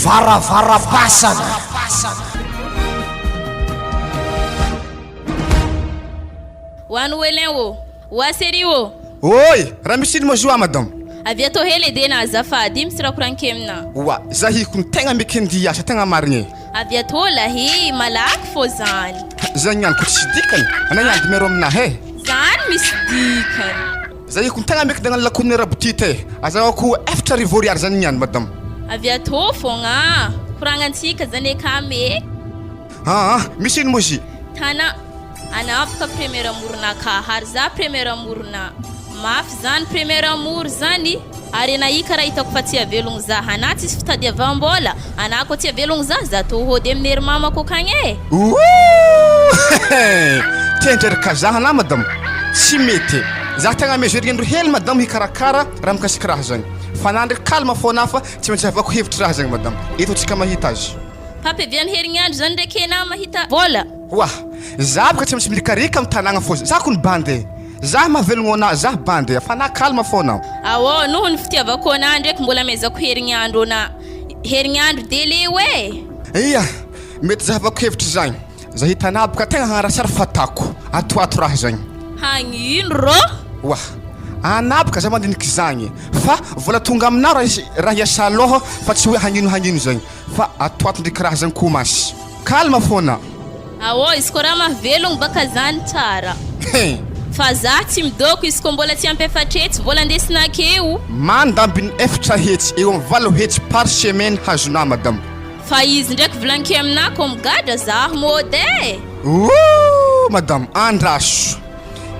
Varavaram pasana. Wanu elenwo, waseriwo. Oi, ramisini mojoa madam. Avia to hele dena azafady misira kurankemna. Wa, zahi kun tenga mikindi ya tenga marnye. Avia to lahi malak fo zan. Zanyan kutsidikan, ananya dimerom na he. Zan misdikan. Zahi kun tenga mik dengan lakunera butite. Azawa ku after rivoriar zanyan madam. Avia to fo nga, kurangantika zane kame. Misin moji. Tana anapka primeira murna ka harza primeira murna. Maf zan primeira mur zani arena ikara itakupatia velong za hanati siftadia vambola anako tia velong za to hode mner mama ko kanye. Tenter kazahana madam. Simete. Za tanga mejerindro hel madam hikarakara ramkasikra zan. Fanandre kalma fonafa timetsava ko hevitra zan madam. Ito tsika mahitaji. Pape vian herignandro zan ndeke na mahita vola. Wah, zab ka timets milikarika mtananga fo. Za kun bande. Za mavelongona za bande afana kalma fona. Awo no nfitiava kona ndrek mbola meza ko herignandro na herignandro delewe. Iya, met za ko hevitra zan. Za hitanab ka tanga harasar fatako. Atu raha zan. Hangindro? Wah, anab ka zaman din kizangi. Fa vola tunga amna raha yasaloho fa tsy hoe hangino zan. Fa atu ndikra zan kumas. Kalma fona. Awo iskorama velong baka zan tara. Fa za ty midoko izy ko mbola tsy ampefatretsy vola andesina keo. Mandambiny efatra hetsy eo amin'ny valo hetsy par semaine hazona madam. Fa izy ndraiky volanky amina ko migadra zaho mode. Madam, andraso.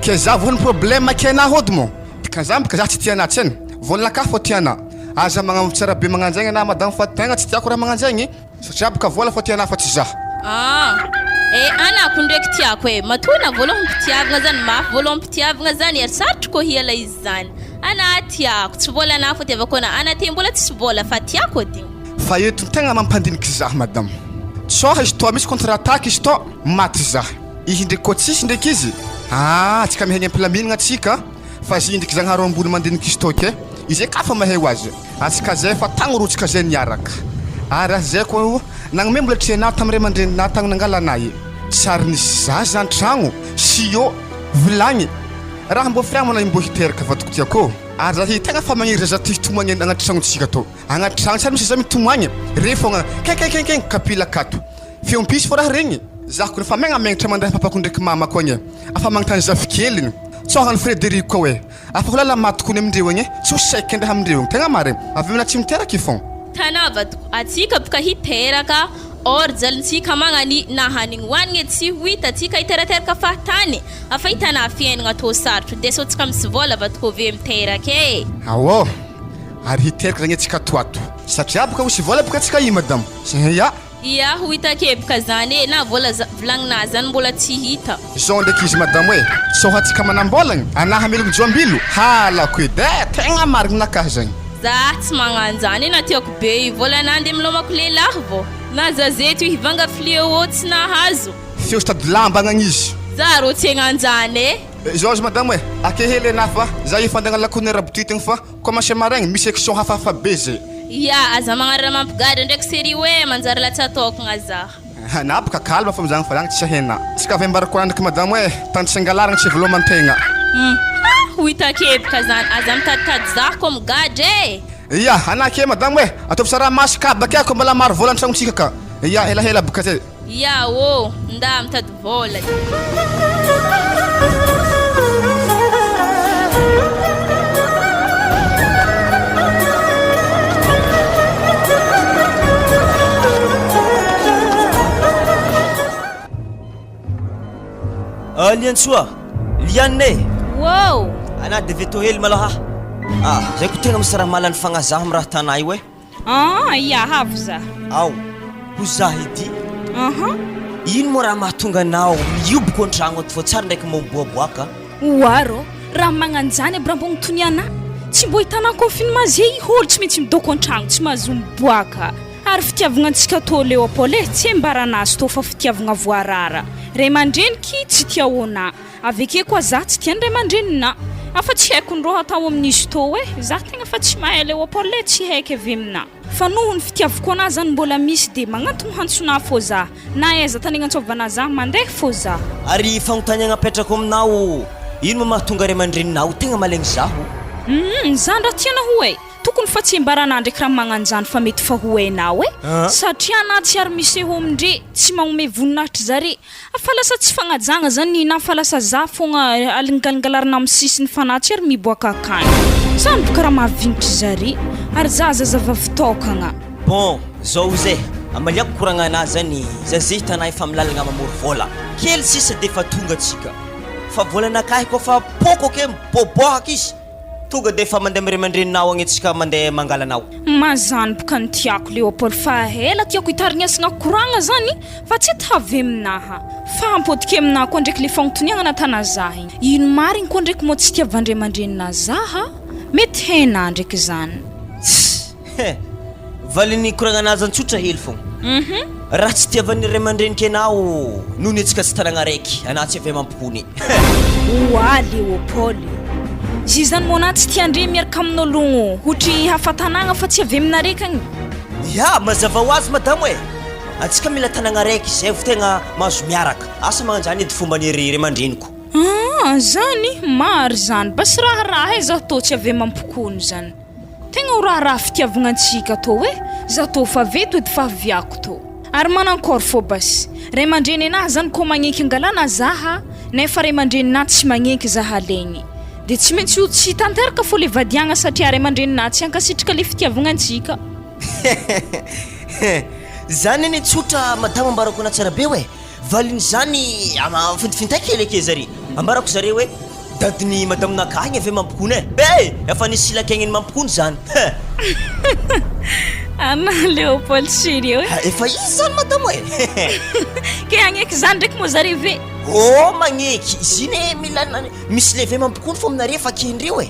Ke za voany problème kena hody mo. Dikazamby ka za tsy tiana tseny. Vola ka fo tiana. Aza magnano tsara be magnanjaigny na madam fa tegna tsy tiako raha magnanjaigny. Satria ka vola fo tiana fa tsy za. Anako ndraiky tiako matona volohany mpitiavagna zany mafy volohany mpitiavagna zany ery sarotry ko hiala izy zany. Ana tiako tsy vola na fo tiavako na ana te mbola tsy vola fa tiako digny. Fa eto tegna mampandiniky za madam. Tsoha izy to misy contre-attaque izy to maty za. Izy ndraiky ko tsisy ndraiky izy. Tsika mihegny ampilaminagna tsika fa izy ndraiky zagnaharo ambony mandiniky izy to ke. Izy ka fa mahay azy. Atsika zay fa tagno rotsika zay niaraka. Ara zay ko nagny mbola triana tamre mandreny na tagno nangalanay. Tsary nisy za zany tragno sio vilagny raha mbo fiamana mbo hiteraka vatoko tiako ary za tegna fa magniry za ty tomagny agnaty tragnotsika to agnaty tragno tsary misy za mitomagny refogna kenkeng kapila kato fiompisy fo raha regny za ko fa megnamegnatra mandeha papako ndraiky mamako agny afa magnatany zafikeliny tsohany Frédéric ko afa holala matoko ny amindreo agny tsy ho saiky ndraha amindreo tegna marigny avy mina tsy miteraky fon tanavatoko atsika boka hiteraka or jalitsika magnani nahanigny hoanigny tsy huita atsika hiterateraka fahatany afa hitana fiainagna to sarotro deso tsika misy vola vatoko ve miteraka awo ary hiteraka zagny atsika toato satria boka osy vola boka atsika madam ya huita kebka zany na vola vlagnina zany mbola tsy hita zao ndraiky izy madam soha atsika manambolagny anaha melo mijoambilo halako edy tegna marigny nakahy zagny za tsy magnano zany na tiako be vola nande milomako lelahy vo na zazeto hivanga fileo tsy nahazo feo stade lamba agnagn'izy za ro tsy hagnanjany George madame ake hele na fa za ifandagna lakonera butitigny fa commencé maregny misy action hafahafa be zay ya aza magnarara mampigadra ndraiky série hoe manjary latsa tokagna za napaka kalma fa mizagny fa zagny tsy hena tsika avy ambarako andraky madame tantsingalaragna tsy velomantegna huitakebka zany aza mitaditady za ko migadra ya anake madame atao sara masika baka ko mbala maro vola antragnotsika ka ya hela boka zay ya nda mitady vola Liansoa liane ana devait to hely malaha zay ko tegna misy raha malany fagnazaha amiraha tanay we ya havo za ao ho zah ity ino mo raha mahatonga anao mioboko an-tragno ato fo tsara ndraiky maboaboaka oaro raha magnanjany aby raha mbo mitoniana tsy mbo hitana confinement zay iholo tsy maintsy midoko an-tragno tsy mahazo miboaka ary fitiavagna antsika to Léopold tsy embaranazy to fa fitiavagna voarara ray mandreniky tsy tia ona aveke koa za tsy tiany ray mandrenina afa tsy haiko ndro atao amin'izy tô hoe za tegna fa tsy mahay le opole tsy haiko avy amina fa noho ny fitiavako anazy zany mbola misy de magnantony hantsona fô za na aiza tany agnatsovana za mandeha fô za ary fagnontaniagna apetrako aminao ino ma mahatonga ray aman-dreninao tegna malegny zaho za ndra tiana ho e tokony fa tsy embaranà ndraiky raha magnanjany fa mety fa ho hainao e satria na tsy ary misy ho amindre tsy magnome voninahitra zare afa lasa tsy fagnajagna zany na fa lasa za fogna alingalingalarina amin'ny sisiny fanahy tsy ary miboaka akany zany boka raha mahavignitry zare ary za zazava fitaokagna bon zao zay amaliako koragna anazy zany zazay hitanay efa milalagna mamory vola kely sisa de fa tonga atsika fa volanakahy koa fa poko ke miboboaka izy tonga de fa mandeha miray aman-dreninao agnetsika mandeha mangalanao mazany boka ny tiako Léopold fa ela tiako hitarignesagna koragna zany fa tsy tavy aminaha fa ampodika aminaha koa ndraiky le fagnontoniagna natana zaha ino marigny koa ndraiky mo tsy tiavandray aman-drenina zaha mety hainah ndraiky zany valiny koragna anazy antsotra hely fogna raha tsy tiavan'ny ray aman-drenika anao noho ny antsika tsy tanagna raiky anao tsy avy mampihony oa Léopold zy zany mona tsy tiandre miaraka amin'ologno hotry hafatanagna fa tsy avy aminareka agny ya mazava ho azy madamo e antsika mila tanagna raiky zay vo tegna mahazo miaraka asa magnanjany edy fomba ny ray aman-dreniko zany maro zany basy raharaha e za tô tsy avy mampikony zany tegna ho raharaha fitiavagna antsika tô hoe za tô fa veto edy fa aviako tô ary manankory fô basy ray aman-dreny anahy zany koa magneky angalana zaha nefa ray aman-dreninahy tsy magneky zaha legny de tsy maintsy ho tsy tanteraka fô le vadiagna satria ray aman-dreninahy tsy ankasitraka le fitiavagna antsika zany eny tsotra madamo ambarako ana tsara be hoe valiny zany fintifintaiky hely ake zare ambarako zare hoe dadiny madamonakahy igny avy mampikony e efa nisy silakaigny ny mampikony zany ana Léopold sérieux efa izy zany madamo e ke agneky zany ndraiky mo zare ve magneky izy iny mila misy leve mampikony fô aminare fa kendreo e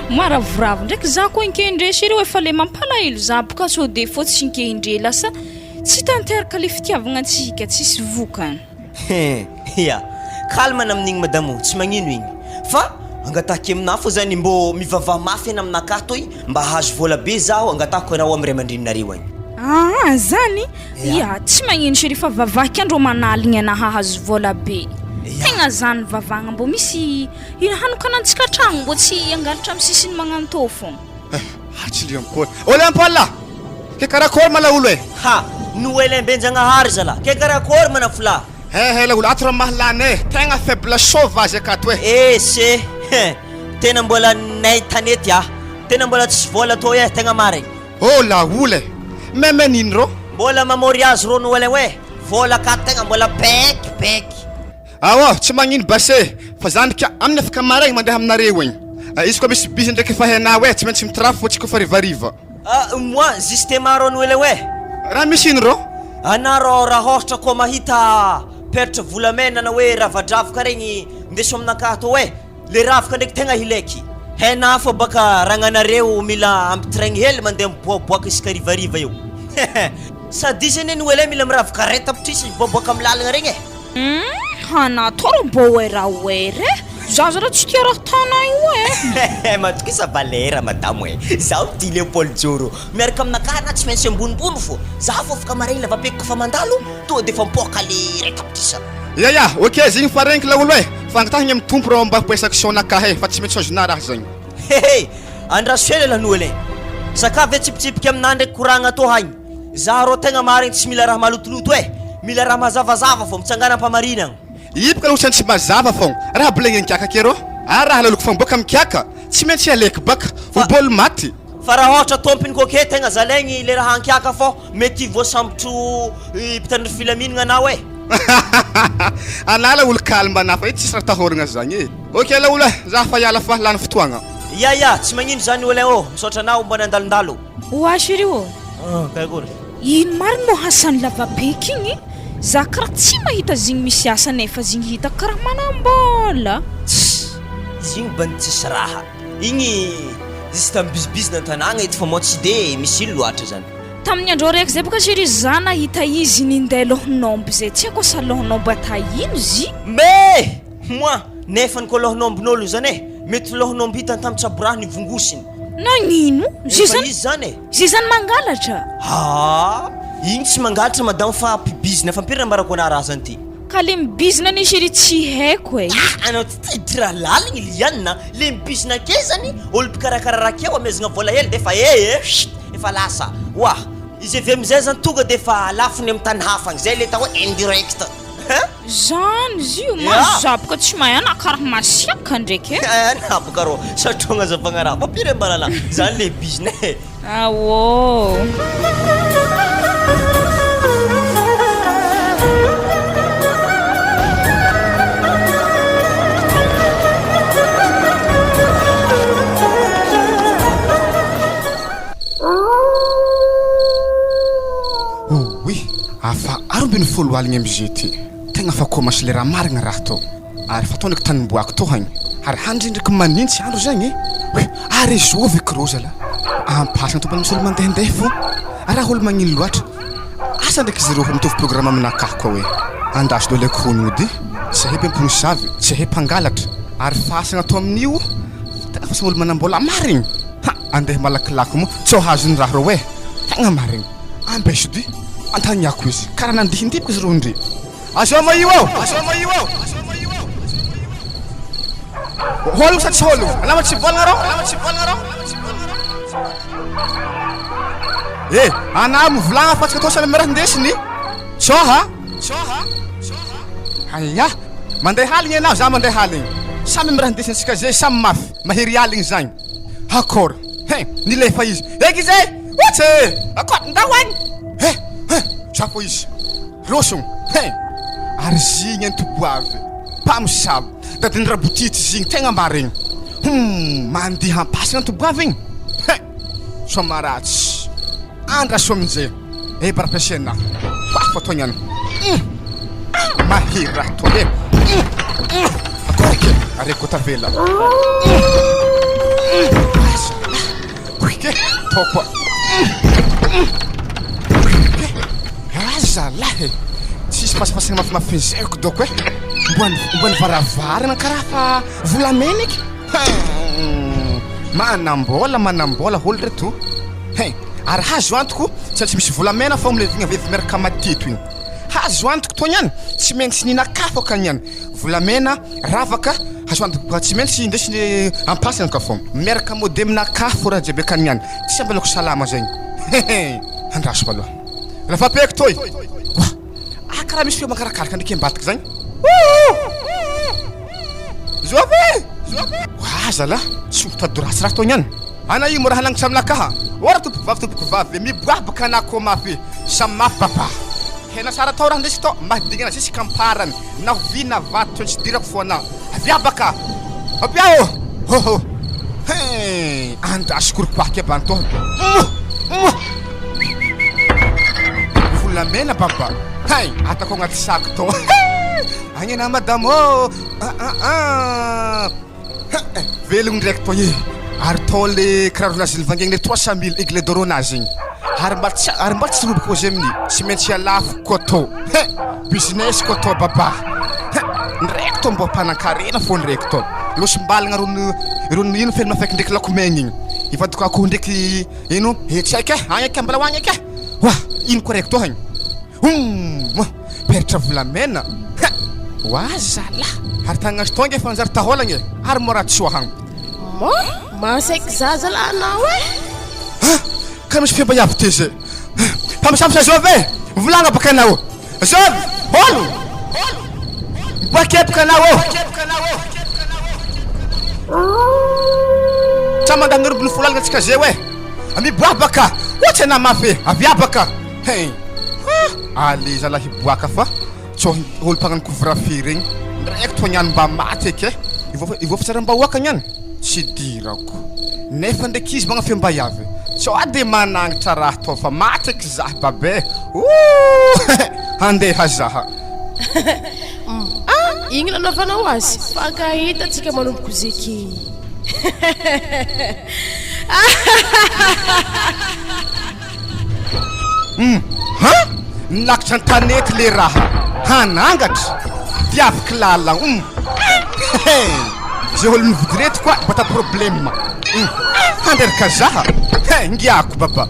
maravoravo ndraiky za koa inkendre sérieux efa le mampalahelo za boka so de fô tsy inkendre lasa tsy tanteraka le fitiavagna antsika tsisy vokany ya kalmana amin'igny madamo tsy magnino igny fa angataky aminahy fô zany mbô mivavaha mafy ena aminakahy toy mba hazo vola be zaho angatako anao amin'ny ray aman-dreninareo agny zany ya tsy magnino chéri fa vavaky andro manaligny anaha hazo vola be tegna zany vavagna mbô misy hanokanantsika tragno mbô tsy angalatra amin'ny sisiny magnano tô fogna tsy Léopold Léopold la ke karakory mala olo e noely ambenjagnahary zala ke karakory mana fila la olo ato raha mahalany e tegna faible sauvage akato e se tena mbola nay tanety tena mbola tsy vola tô e tegna marigny la olo e meme nino ro mbola mamory azy ro noely hoe vola ka tegna mbola peky tsy magnino basé fa zany ka amin'ny afaka maraigny mandeha aminareo igny izy koa misy bizy ndraiky efa hainah hoe tsy maintsy mitrafo fô tsika fa rivariva moi justement ro noely hoe raha misy ino ro ana ro raha ohatra koa mahita peratra volamena na hoe ravadravaka regny ndeso aminakahy tô hoe le ravaka ndraiky tegna hilaiky hainah fô baka ragnanareo mila ampitiraigny hely mandeha miboaboaka isaka rivariva eo sady izy eny noely mila miravaka reta pitrisy miboaboaka amin'ny lalagna regny hanatoro mbô hoe raha oere za zara tsy tia raha tanay hoe matokisa valera madamo e zaho ty Léopold joro miaraka aminakahy na tsy maintsy ambonimbony fô za fô afaka maraigny lavapeko fa mandalo to de fa mipoaka le reta pitisa ok zigny fa regniky la olo e fa angatahigny amin'ny tompo rô mba poesaction nakahy fa tsy maintsy azona raha zagny andraso hely lanoely e sakavy tsipitsipika aminah ndraiky koragna tô hagny za rô tegna marigny tsy mila raha malotoloto mila raha mazavazava fô mitsangana ampamarinagna ipaka la ohatrany tsy mazava fogna raha bolegny kiaka ke rô raha laloko fogna boka mikiaka tsy maintsy aleky baka ho bôlo maty fa raha ohatra tompiny koke tegna zalaigny le raha ankiaka fô mety voasambotro mpitandry filaminagna anao ana la olo kalme ana fa tsisy raha tahoragna zagny ok la olo za fa hiala fa lany fotoagna tsy magnino zany olo misaotra anao mba nandalondalo oa chéri kagory ino mariny mo hasany lavabeky igny za karaha tsy mahita zigny misy asa nefa zigny hita karaha manambola zigny bany tsisy raha igny izy tamin'ny bizibizy nantanagna ety fa mo tsy de misy ilo loatra zany tamin'ny andro raiky zay boka chéri za nahita izy nindeha lohanombo zay tsy haiko sa lohanombo ata ino zy me moi nefa ny kolohonombin'olo zany e mety lohonomby hitany tamin'ny tsaboraha ny vongosiny nagnino izy zany e zay zany mangalatra igny tsy mangalatra madamo fa pibizina fa mpirina mbarako anah raha zany ty ka le mibizina ny chéri tsy haiko e anao ty tira laligny lianina le mibizina ke zany olo mpikarakara rakeo amezagna vola hely defa efa lasa wa izy avy amizay zany tonga defa lafiny amin'ny tany hafagny zay le atao hoe indirect zany izy io mazabaka tsy mahana karaha masiaka ndraiky e napaka rô satrogna zavagna raha papire mbalala zany le bizina e awô afa arombiny folo aligny amizay ty tegna fa komasy le raha marigna raha tô ary fa ataonako tanimboako tô hagny ary handrindraky manintsy andro zagny hoe ary zovy kirozala ampasana tompony misy olo mandehandeha fo raha olo magnino loatra asa ndraiky izy reo mitovy programme aminakahy koa hoe andasy do laiko honody tsy hay mpempony savy tsy hay mpangalatra ary fasagna atao amin'io tegna fa sam'olo manambola marigny andeha malakilaky mo tsy hazony raha reo e tegna marigny ambesody antaniako izy karaha nandihindipiko izy reo ndre azoma io ao hologno sa tsy hologno alama tsy volagna rao anah mivolagna fa tsika atao samy miraha ndesiny tsoha aya mandeha haligny anao za mandeha haligny samy miraha ndesiny tsika zay samy mafy mahery aligny zagny akôry nilefa izy eky zay ohatsy akôry ndahoagny zako izy rosogno ary zigny antoboavy mpamosavy dadiny rabotity zigny tegna maregny mandeha ampasagna antoboavy igny somaratsy andraso aminjay bara-piasiana koafa ataony any mahery raha to e akôrike areko tavela ke toko zalahy tsisy pasipasagna mafimafizeko doko e mbony varavarana karaha fa volameniky manambola olo reto ary hazo antoko tsy misy volamena fa milevigna vevy miaraka matito igny hazo antoko toy any tsy maintsy ninakafo kany any volamena ravaka hazo antoko tsy maintsy indesiny ampasana ka fô miaraka mode aminakafo raha jiaby akany any tsy ambalako salama zegny andraso baloha lafa peko toy karaha misy feo makarakaraka ndraiky ambadiky zagny zovy zala tsy mitadoratsy raha toy any ana io moraha lagnitsy aminakaha ora tompoko vavy miboabaka anako mafy samy mafy baba hena sara tao raha ndesy to mahadignana zay sy kamparany na vina vato to tsy dirako fo anao aviabaka abiao andraso korokoaky abanto volamena baba atako agnaty saky to agnena madame velogno ndraiky to ary to le kirarolazy livangegny le 300 000 aigle d'oro nazy igny ary mba tsy roboko zay amin'ny tsy maintsy alafo koto business koto baba ndraiky to mba mpanakarena fo ndraiky to losy mbalagna rony ino fely mafaiky ndraiky lakomegny igny ivadiko akoho ndraiky ino tsy haika agny ake mbala hoagny ake ino ko raiky to hagny peritra volamena zala ary tagnazy tonga efa anjary taholagny ary mora tsoa hagny masaiky zaza la anao ka misy fiamba iavy ty zay mpamisamisa zovy volagna baka anao zovy holo bakepaka anao sa mandany rombiny folo aligna atsika zay hoe miboabaka ohatsy ana mafy aviabaka ale zala hiboaka fa tsô olo mpagnano couvre-feu regny ndraiky tognany mba maty eky ivofa tsara mba hoakany any tsy dirako nefa ndraiky izy magna fiamba iavy tsô ade managnitra raha to fa maty eky zaha babe andeha zaha igny nanaovanao azy fankahita atsika manomboko zeky nilakitra an-tanety le raha hanangatra diaviky lala zay olo mividy reto koa bata problema handeraka zaha ngiako baba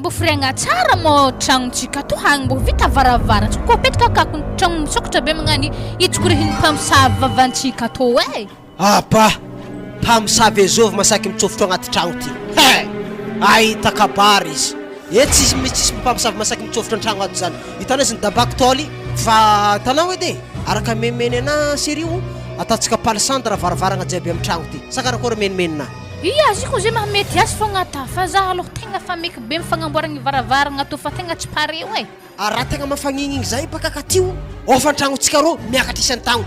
Bofregna tsara mo tragnotsika to hagny mbo vita varavarana ko petraka kako tragno misokatra be magnany itsikore hiny mpamosavy vavantsika to e apa mpamosavy ezovy masaky mitsofotro agnaty tragno ty ahita kabary izy tsisy mpamosavy masaky mitsofotro an-tragno ato zany hitanao izy ny dabako toly fa tanao edy araka memeny ana serio ataontsika palsandra varavaragna jiaby amin'ny tragno ty sa karakory menimenina ia azy ko zay mahamety azy fogna ta fa za aloha tegna fa meky be mifagnamboaragny varavaragna to fa tegna tsy pareo e raha tegna mafagnigny zay baka katio ofa an-tragnotsika rô miakatra isan'ny tagno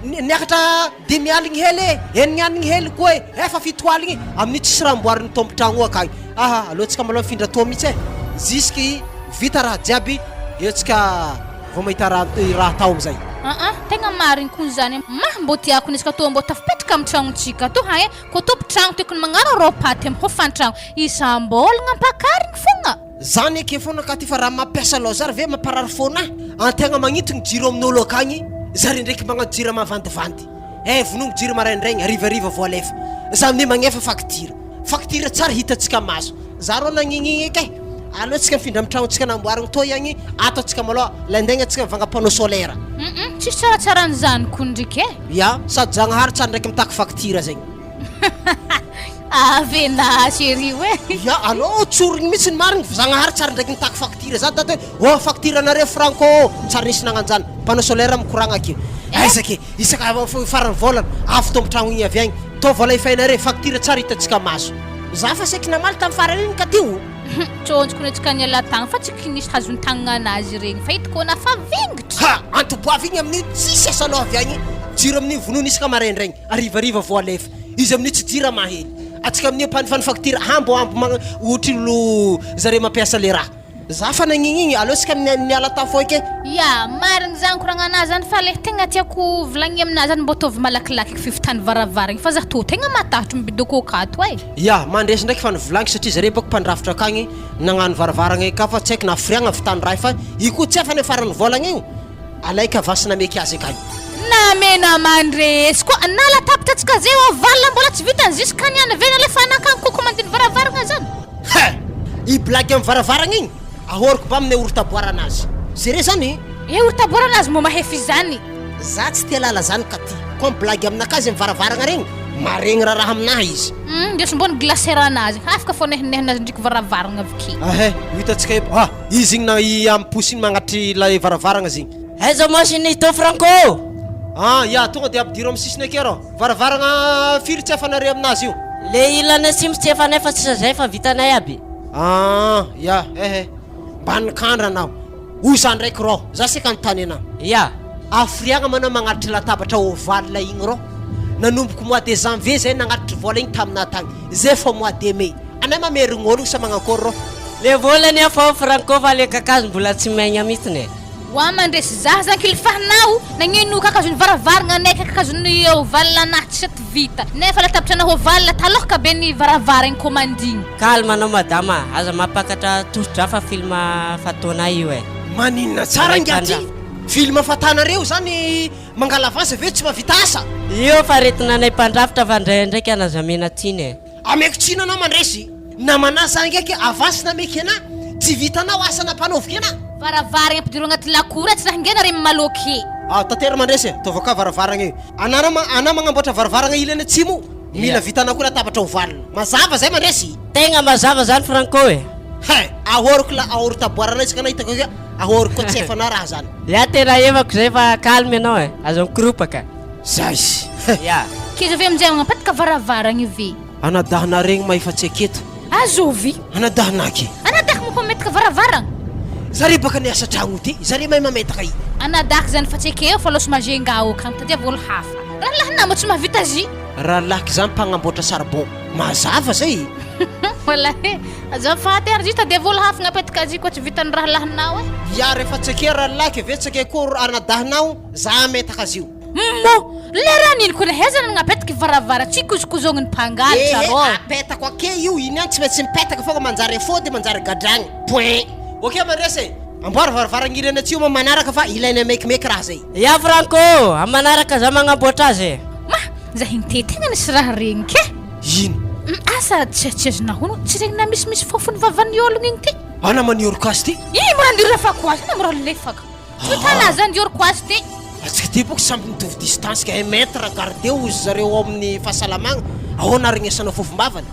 niakatra dimy aligny hely enigny aligny hely koa fa fito aligny amin'ny tsisy raha mboariny tombo tragno akagny alohantsika maloha mifindra to mihitsy jusky vita raha jiaby eo tsika vao mahita raha tao amizay tegna marigny koa zany mbo tiako nisika to mbo tafipetraka amin'ny tragnotsika to hagny ko tompo tragno tokony magnano ropaty amin'ny hofantragno isam-bolagna ampakarigny fogna zany ake foana ka ty fa raha mampiasa loha zary ve mamparary foana antegna magnitogny jiro amin'olo akagny zary ndraiky magnano jiro mavandivandy vonogny jiro maraindraigny arivariva voalefa za amin'io magnefa facture tsara hitatsika maso za rô nagnigny eky alohantsika mifindra amin'ny tragnotsika namboaragny to igny ataontsika maloha laindegna atsika mivanga panneau solaire tsisy tsaratsaranyzany ko ndraiky ya sady zagnahary tsara ndraiky mitaky facture zegny avena chéri ya alô tsorigny mihitsy ny marigny zagnahary tsara ndraiky mitaky facture za dato hoe facture anare franco tsara nisy nagnanjany panneau solaire mikoragna akeo aizaky isaka farany volana afo tombo tragno igny avy agny to vola ifainare facture tsara hitatsika maso za fa seky namaly tamin'ny farany igny ka tio tsonjoko netsika niala tagny fa tsy nisy hazony tagnana anazy regny fa hitako na fa vingitra antoboavy igny amin'io tsisy asa aloha avy agny jiro amin'ny vonono isaka maraindraigny arivariva voalefa izy amin'ny tsy jira mahely atsika amin'ny panifany facture hambo ohatra olo zare mampiasa le raha za fa nagnigny alohantsika niala tafo eky ya marigny zany koragna anazy zany fa le tegna tiako volagny aminazy zany mbo tovy malakilaky fifitany varavaragny fa za to tegna matahatra mibidoko akato ya mandresy ndraiky fa nivolagny satria zare bako mpandrafitra akagny nagnano varavaragna ka fa tsy haiko nafiriagna vitany raha fa io koa tsy efa ny farany volagna igny alaika vasina meky azy akagny namena mandresy koa nalatapitra atsika zay valina mbola tsy vitany jusqu'à niany avena le fanakagny koa commandiny varavaragna zany i blague amin'ny varavaragna igny ahoriko ba amin'ny ortaboara anazy zere zany ortaboara anazy mo mahefy zany za tsy tia lala zany ka ty ko blague aminakazy varavaragna regny maregny raha aminahy izy ndeso mbony glacera anazy afaka fo nehinehinazy ndraiky varavaragna avike hitatsika izy igny na amposy igny magnatry la varavaragna zegny aiza machine to franco ya tonga de abidiro amin'ny sisiny ake rô varavaragna firy tsy afanare aminazy io le ilana simo tsy efa nefa tsy zay fa vitanay aby ya mba nikandra anao oza ndraiky rô za seka notany anao ya afriagna manao magnatitry latabatra ovale igny rô nanomboko mois de janvier zay nagnatitry vola igny taminah tagny zay fa mois de mai anay mamerigny olo sa magnakory rô le volany afa franco fa le kakazo mbola tsy maigna mihitsiny wa mandresy za zany kilifahnao nagnino kakazony varavaragna naiky kakazony ovalina anahy tsy sety vita nefa latabatra anao ovalina talohaka be ny varavaragny commandiny calme anao madama aza mampakatra tosidra film fataonay io maninona tsara ngaty film fatanareo zany mangala avance ve tsy mavita asa io fa retinanay mpandrafitra fa ndraindraiky anazamena tiny ameky tsino anao mandresy namana zany ndraiky avance nameky ana tsy vitanao asa nampanaovika ana varavaragna ampidiro agnaty lakora tsy rahingena re maloky tatera mandresy tovaka varavaragna io ana magnamboatra varavaragna ilany atsimo mila vitanao koa latabatra ovalina mazava zay mandresy tegna mazava zany franco ahoriko la ahortaboarana isaka na hitako koa ahoriko koa tsy efana raha zany ya tena evako zay fa calme anao azo mikropaka zay izy ya kizy avy aminjay magnapatika varavaragna ve anadahana regny mahefa tsy aketo azovy anadahanaky anadaka mompametika varavaragna zare baka niasa tragno ty zare mahay mametaka i anadaka zany fa tsy akeo fa loso magengaho kany tadia volo hafa raha lahinamo tsy mahavita zy raha laky zany mpagnamboatra charbon mazava zay wala azafady ary zita dia volo hafa gnapetika azy koa tsy vitany raha lahinao ya rehefa tsy ake raha laky ve tsy ake koa anadahinao za metaka azy io mo Leraniny koa lehezana nagnapetaka varavara tsy kozokozogny mpangalatra rô. Apetako ake io iny any tsy maintsy mipetaka foga manjary afody manjary gadragny. Point. Okey mandrese. Amboara varavaran'irana tsy io manaraka fa ilaina mekimeky raha zay. Ya Franco, amanaraka za magnamboatra azy. Ma, za inte tegna nisy raha regny ke. Ino? Asa tsetseznao hono, tsy regny na misy fofony vavan'ny ologno igny ty. Ana manioroko azy ty? Ih, mora ndirafako azy, na mora lefaka. Tsy tana zany dioroko azy ty. Atsika ty boka samby mitovy distance ka 1 mètre gardeo izy zareo amin'ny fahasalamagna. Ahoana regnesana fofombavany?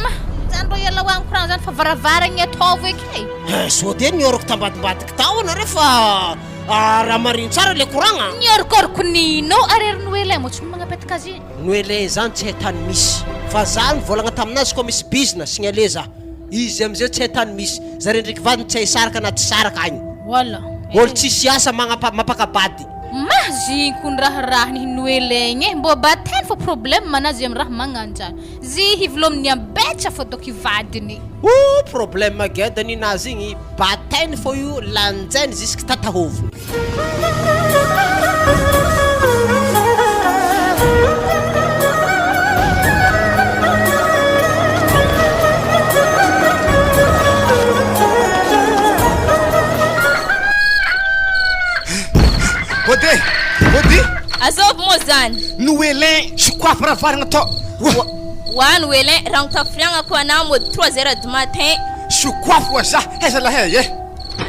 Ma, zany rô iala hoaniko raha zany fa varavaragny ataovy eky. Sode nioroko tambadimbadiky tao nareo fa raha mariny tsara le koragna. Niorokoroko nino areriny Noele mo tsy magnapetaka azy. Noele zany tsy hay tany misy. Fa zany volagna taminazy koa misy business signalé za. Izy amizay tsy hay tany misy. Zareo ndraiky vadiny tsy hay saraka na tsy saraka agny. Wala. Olo tsisy asa mapakabady. Mahzy kun raha ni Noele igny mbo bateny fo problème manazy am raha magnanjany. Zy hivlomny ambetsa fo doki vadiny. Problème geda ninazy igny bateny fo io lanjainy jusque tatahoviny. Ody azovy mo zany Noelin sokoafy raha varagna atao wa Noelin raha tafiriagna ko anao mody 3h du matin sokoafy wa za haiza lahay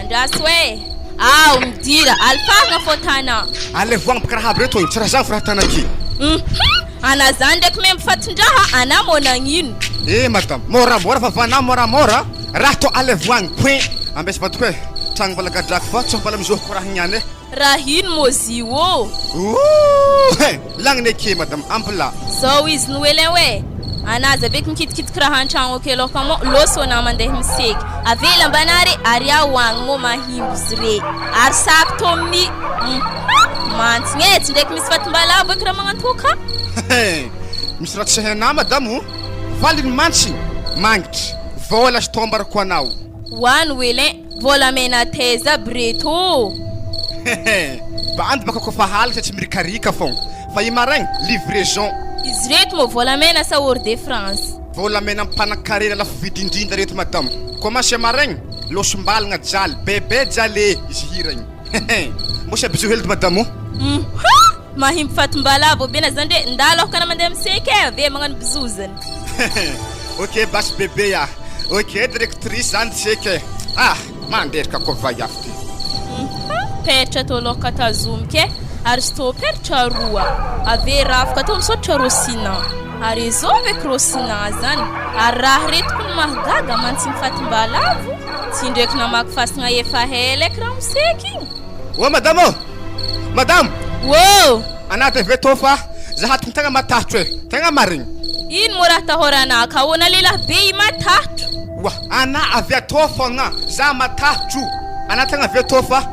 andrasy hoe ao midira alfahagna fô tana alevoagna baka raha aby reto igny tsy raha zany fa raha tanaky ana zany ndraiky me mifatondraha ana mô nagnino madame moramora fa vana moramora raha to alevoagna point ambesy vadiko hoe tragno mbala gadrako fa tsy mbala mizohoko raha niany raha ino mo zy ô lagniny ake madame ampla zao izy Noelin hoe anazy aveko mikitikitiky raha an-tragno ake loka mo loso ana mandeha miseky avela ambanary ary ahoagny mo mahimbo izy re ary saky to amin'ny mantsiny tsy ndraiky misy fatimbalavo eky raha magnantoka misy raha tsy hainao madame valiny mantsiny mangitry vola sy tombarako anao wa Noelin vola mena teza breto bandy baka kofa halatra tsy mirikarika fogna fa imaraigny livraison izy reto mo volamena sa hors de France volamena mipanakarena lafo vidindrindra reto madame commence maraigny losombalagna jaly bebe jaly izy hiragny mosy abizo heldy madame mahimbo fatimbalavo bena zany re ndalohaka na mandeha miseky ave magnano bizozany ok basy bebe ya ok directrice zany seky manderaka ko vaiafy pertra to loka tazomike ary sto pertra roa ave rafaka to misotra rosina ary zovek rosina zany ary raha retiko ny mahagaga mantsy mifatimbalavo tsy ndraiky namaky fasagna efa hela eky raha miseky igny madame wo anaty ave to fa zahatiny tegna matahotro tegna marigny ino mo raha tahoranaka ahoana lehilahy be i matahotro wa ana avy atao fogna za matahotro ana tegna avy atao fa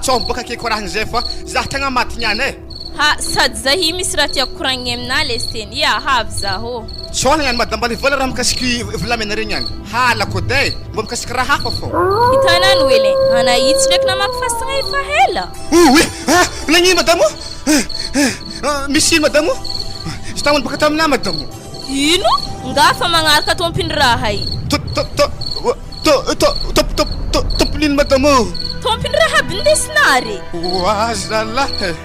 tsômo boka ake koraha zay fa za tegna maty niany ha sady zahi misy raha tiako koragny amina leseny ya havy zaho tsôna niany madame mbala vola raha mikasiky volamena regny any halako day mbo mikasiky raha hafa fô hitanany Noelin ana itsy ndraiky namaky fasagna efa hela nagnino madame misy ino madame stagnony baka tamina madame ino ngafa magnaraka tompiny raha i tompinino madame tompiny raha aby ndesinary zalahy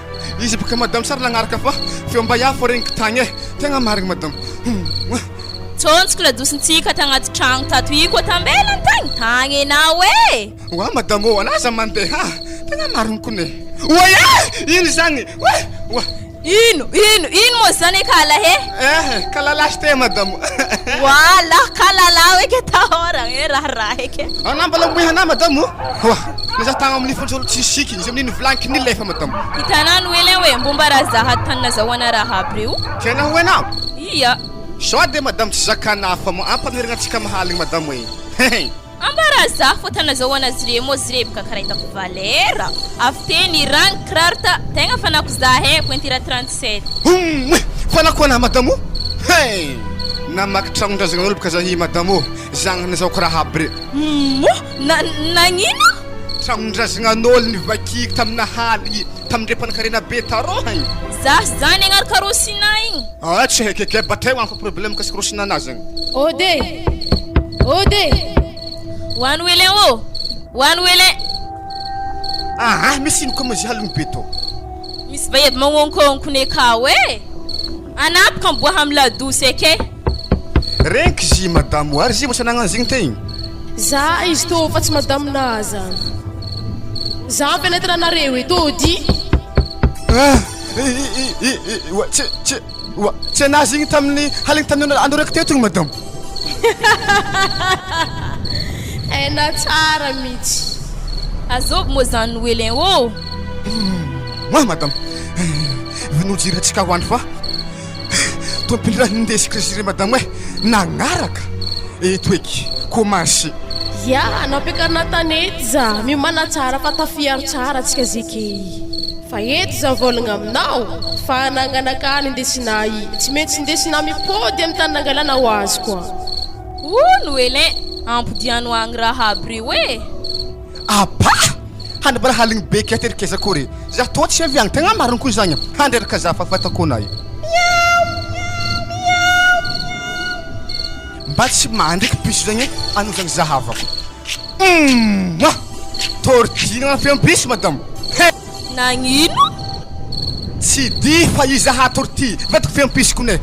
izy baka madame sara lagnaraka fa feomba yafo regniky tagny tegna marigny madame tsontsiko ladosintsika tagnaty tragno tato i koa tambelany tagny anao wa madame anaza mandeha tegna marigny kone ino zagny ino mo zany kala kalalasy te madame wala kalala eke tahoragny raha eke ana mbala moihana madame naza tagna amin'ny fonjolo tsisiky izy amin'iny vilanky ny lefa madame hitanany Noelin hoe mbomba raha zaha tany nazahoana raha aby reo tena hoenao iya sao de madame tsy zakana fa ampamiragna antsika mahaligny madame hoe ambara za fô tany nazahoana azy re mo izy re baka karaha hitako valera avy teny rang kirarta tegna fanako zahe pointira 37 fanako ana madame namaky tragnondrazagnan'olo baka zahi madame zagny nazahoako raha aby re nagnino tragnondrazagnan'olo ny vakiky tamina haligny tamindre mpanakarena be tarohagny Zah zany agnaraka rosina igny. Tsy haikaiky bateo anko problème kasika rosina anazy igny. Ode Hoany wele ô. Hoany wele. Misy ino koa mazy halogny be tô. Misy vahedy magnonkônkone kao e. Anapaka miboaha amy ladosy ake. Renky zy madamo ary zy mos anagnany zigny te igny. za izy tô fa tsy madamina zany za mpenetana anareo e tôdy tsy anazy igny tamin'ny haligny tamin'ny andro raiky teto igny madamo. ena tsara mihitsy Azobo moa zany noelin ô. Madame, venons dire atsika hoany fa tompiny raha nindesika zire madame nagnaraka eto eky commencé. ya nampiakarina tanety za mimana tsara fa tafiaro tsara atsika zeky fa eto za volagna aminao fa ananganakany indesinay tsy maintsy indesina mipody amin'ny tany nangalana ho azy koa. Noelin ampodiano agny raha aby reo e. Apa hande bara haligny be katerikeza kore za to tsy aviagny tegna mariny koa zagny handreraka za fafatako anay mba tsy mandriky piso zagny ano zagny zahavako tortina na fiampiso madame Nagnino? tsy di fa izaha torti vatako fiampisoko ne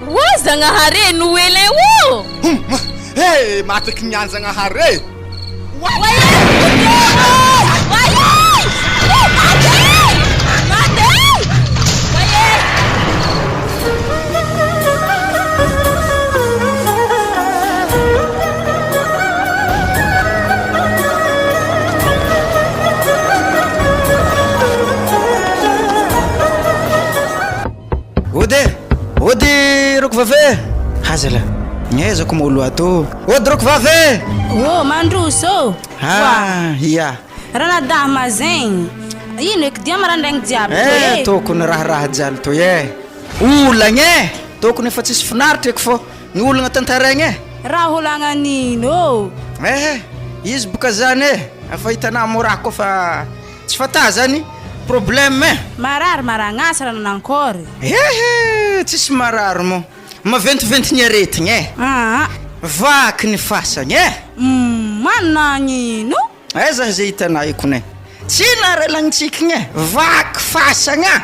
Wo zagnahare Noelin wo. mataky niany zagnahare Ody roko vave hazala ngezako molo ato ody roko vave mandroso ia rana dah mazegny ino eky dia marandraigny jiaby tokony raha jalo to olagna tokony efa tsisy finaritra eky fô ny olagna tantaraigna raha olagna nino izy boka zany afa hitanao moraha koa fa tsy fata zany problème marary maragnasa rana nankory tsisy marary mo maventiventy ny aretigny vaky ny fasagny managnino zany zay hitanao ikone tsy narelagnintsika vaky fasagna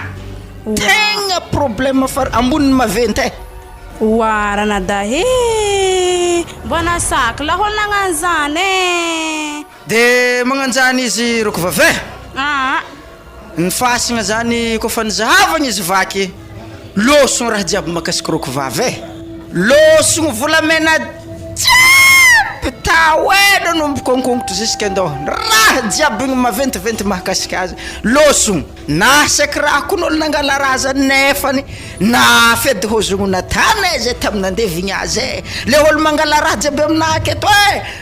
tegna problème far amboniny maventy rana da mbona saky la holy nagnano zany de magnanjany izy roko vave ny fasagna zany kofa nizahavagna izy vaky losogny raha jiaby makasiky roko vave losogny volamena jiaby taoena nombokonkonkotro ziskandô raha jiaby igny maventiventy mahakasiky azy losogny nasaky raha koa n'olo nangala raha zany nefany na fedy hozogno natana zay taminandevigny azy le olo mangala raha jiaby aminah aketo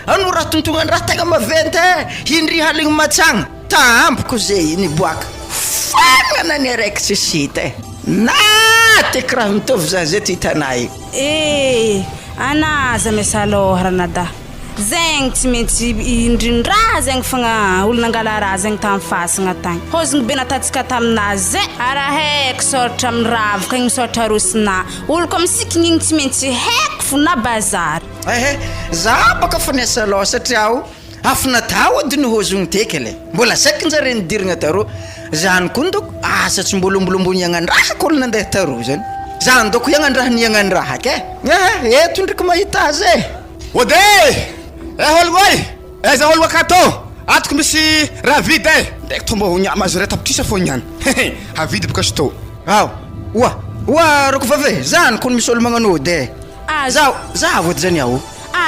ano raha tontognany raha tegna maventy hindry haligny matsagna tampoko zay niboaka fagnana ny araiky tsisy hita nateky raha mitovy zany zay ty hitanay anaza miasaloha rana da zegny tsy maintsy indrindraha zegny fagna olo nangala raha zegny tamin'ny fasagna tagny hozigny be natatsika taminazy zay araha haiko sôratra amin'ny ravaka igny sôratra rosina olo ko misikiny igny tsy maintsy haiko fo na bazary za baka fa niasaloha satria afinatao ady nyhozogny teky le mbola saky njare nidirigna taro zany koa ndoko asa tsy mbolombolomboly iagnan-draha kolo nandeha taro zany zany doko iagnan-draha niagnan-draha ke eto ndraiky mahita azy ody hologoy za holo akato atoko misy raha vidy ndraiky tomba onyama azy reta apitrisa fô niany havidy boka sito oa roko vave zany koa misy olo magnano ody za vody zany ao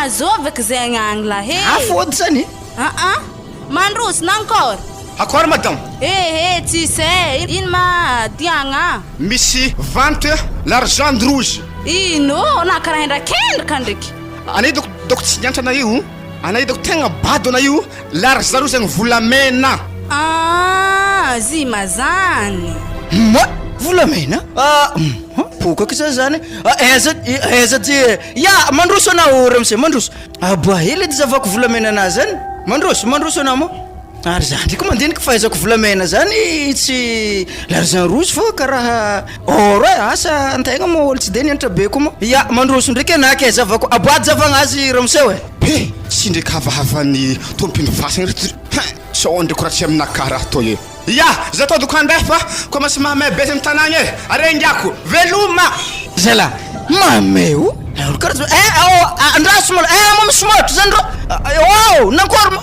azovaka zegny agny la afody zany mandroso nankory akory madame tsisy ino ma diagna misy vente l'argent de rouge ino na karaha hendrakendraka ndraiky anay doko tsy niantra na io anay doko tegna bado ana io l'argent rouge zegny volamena zima zany volamena pokaky za zany eza ty mandroso anao ramse mandroso aboa hely edy zavako volamena anazy zany mandroso anao mo ary zany ko mandinika fahaizako volamena zany tsy l'argent rouge fa karaha or asa antegna mo olo tsy de nianatra be ko mo ya mandroso ndraiky anaka e zavako aboady zavagna azy ramoseo Pe tsy ndraiky havahavan'ny tompiny vasagna reto so ndraiky raha tsy aminaka raha toy e ya za to dokandray fa komasy mahamay bety amin'ny tanagna e arengiako veloma zala mameo karaha andraso mo misy motro zany ro nankôry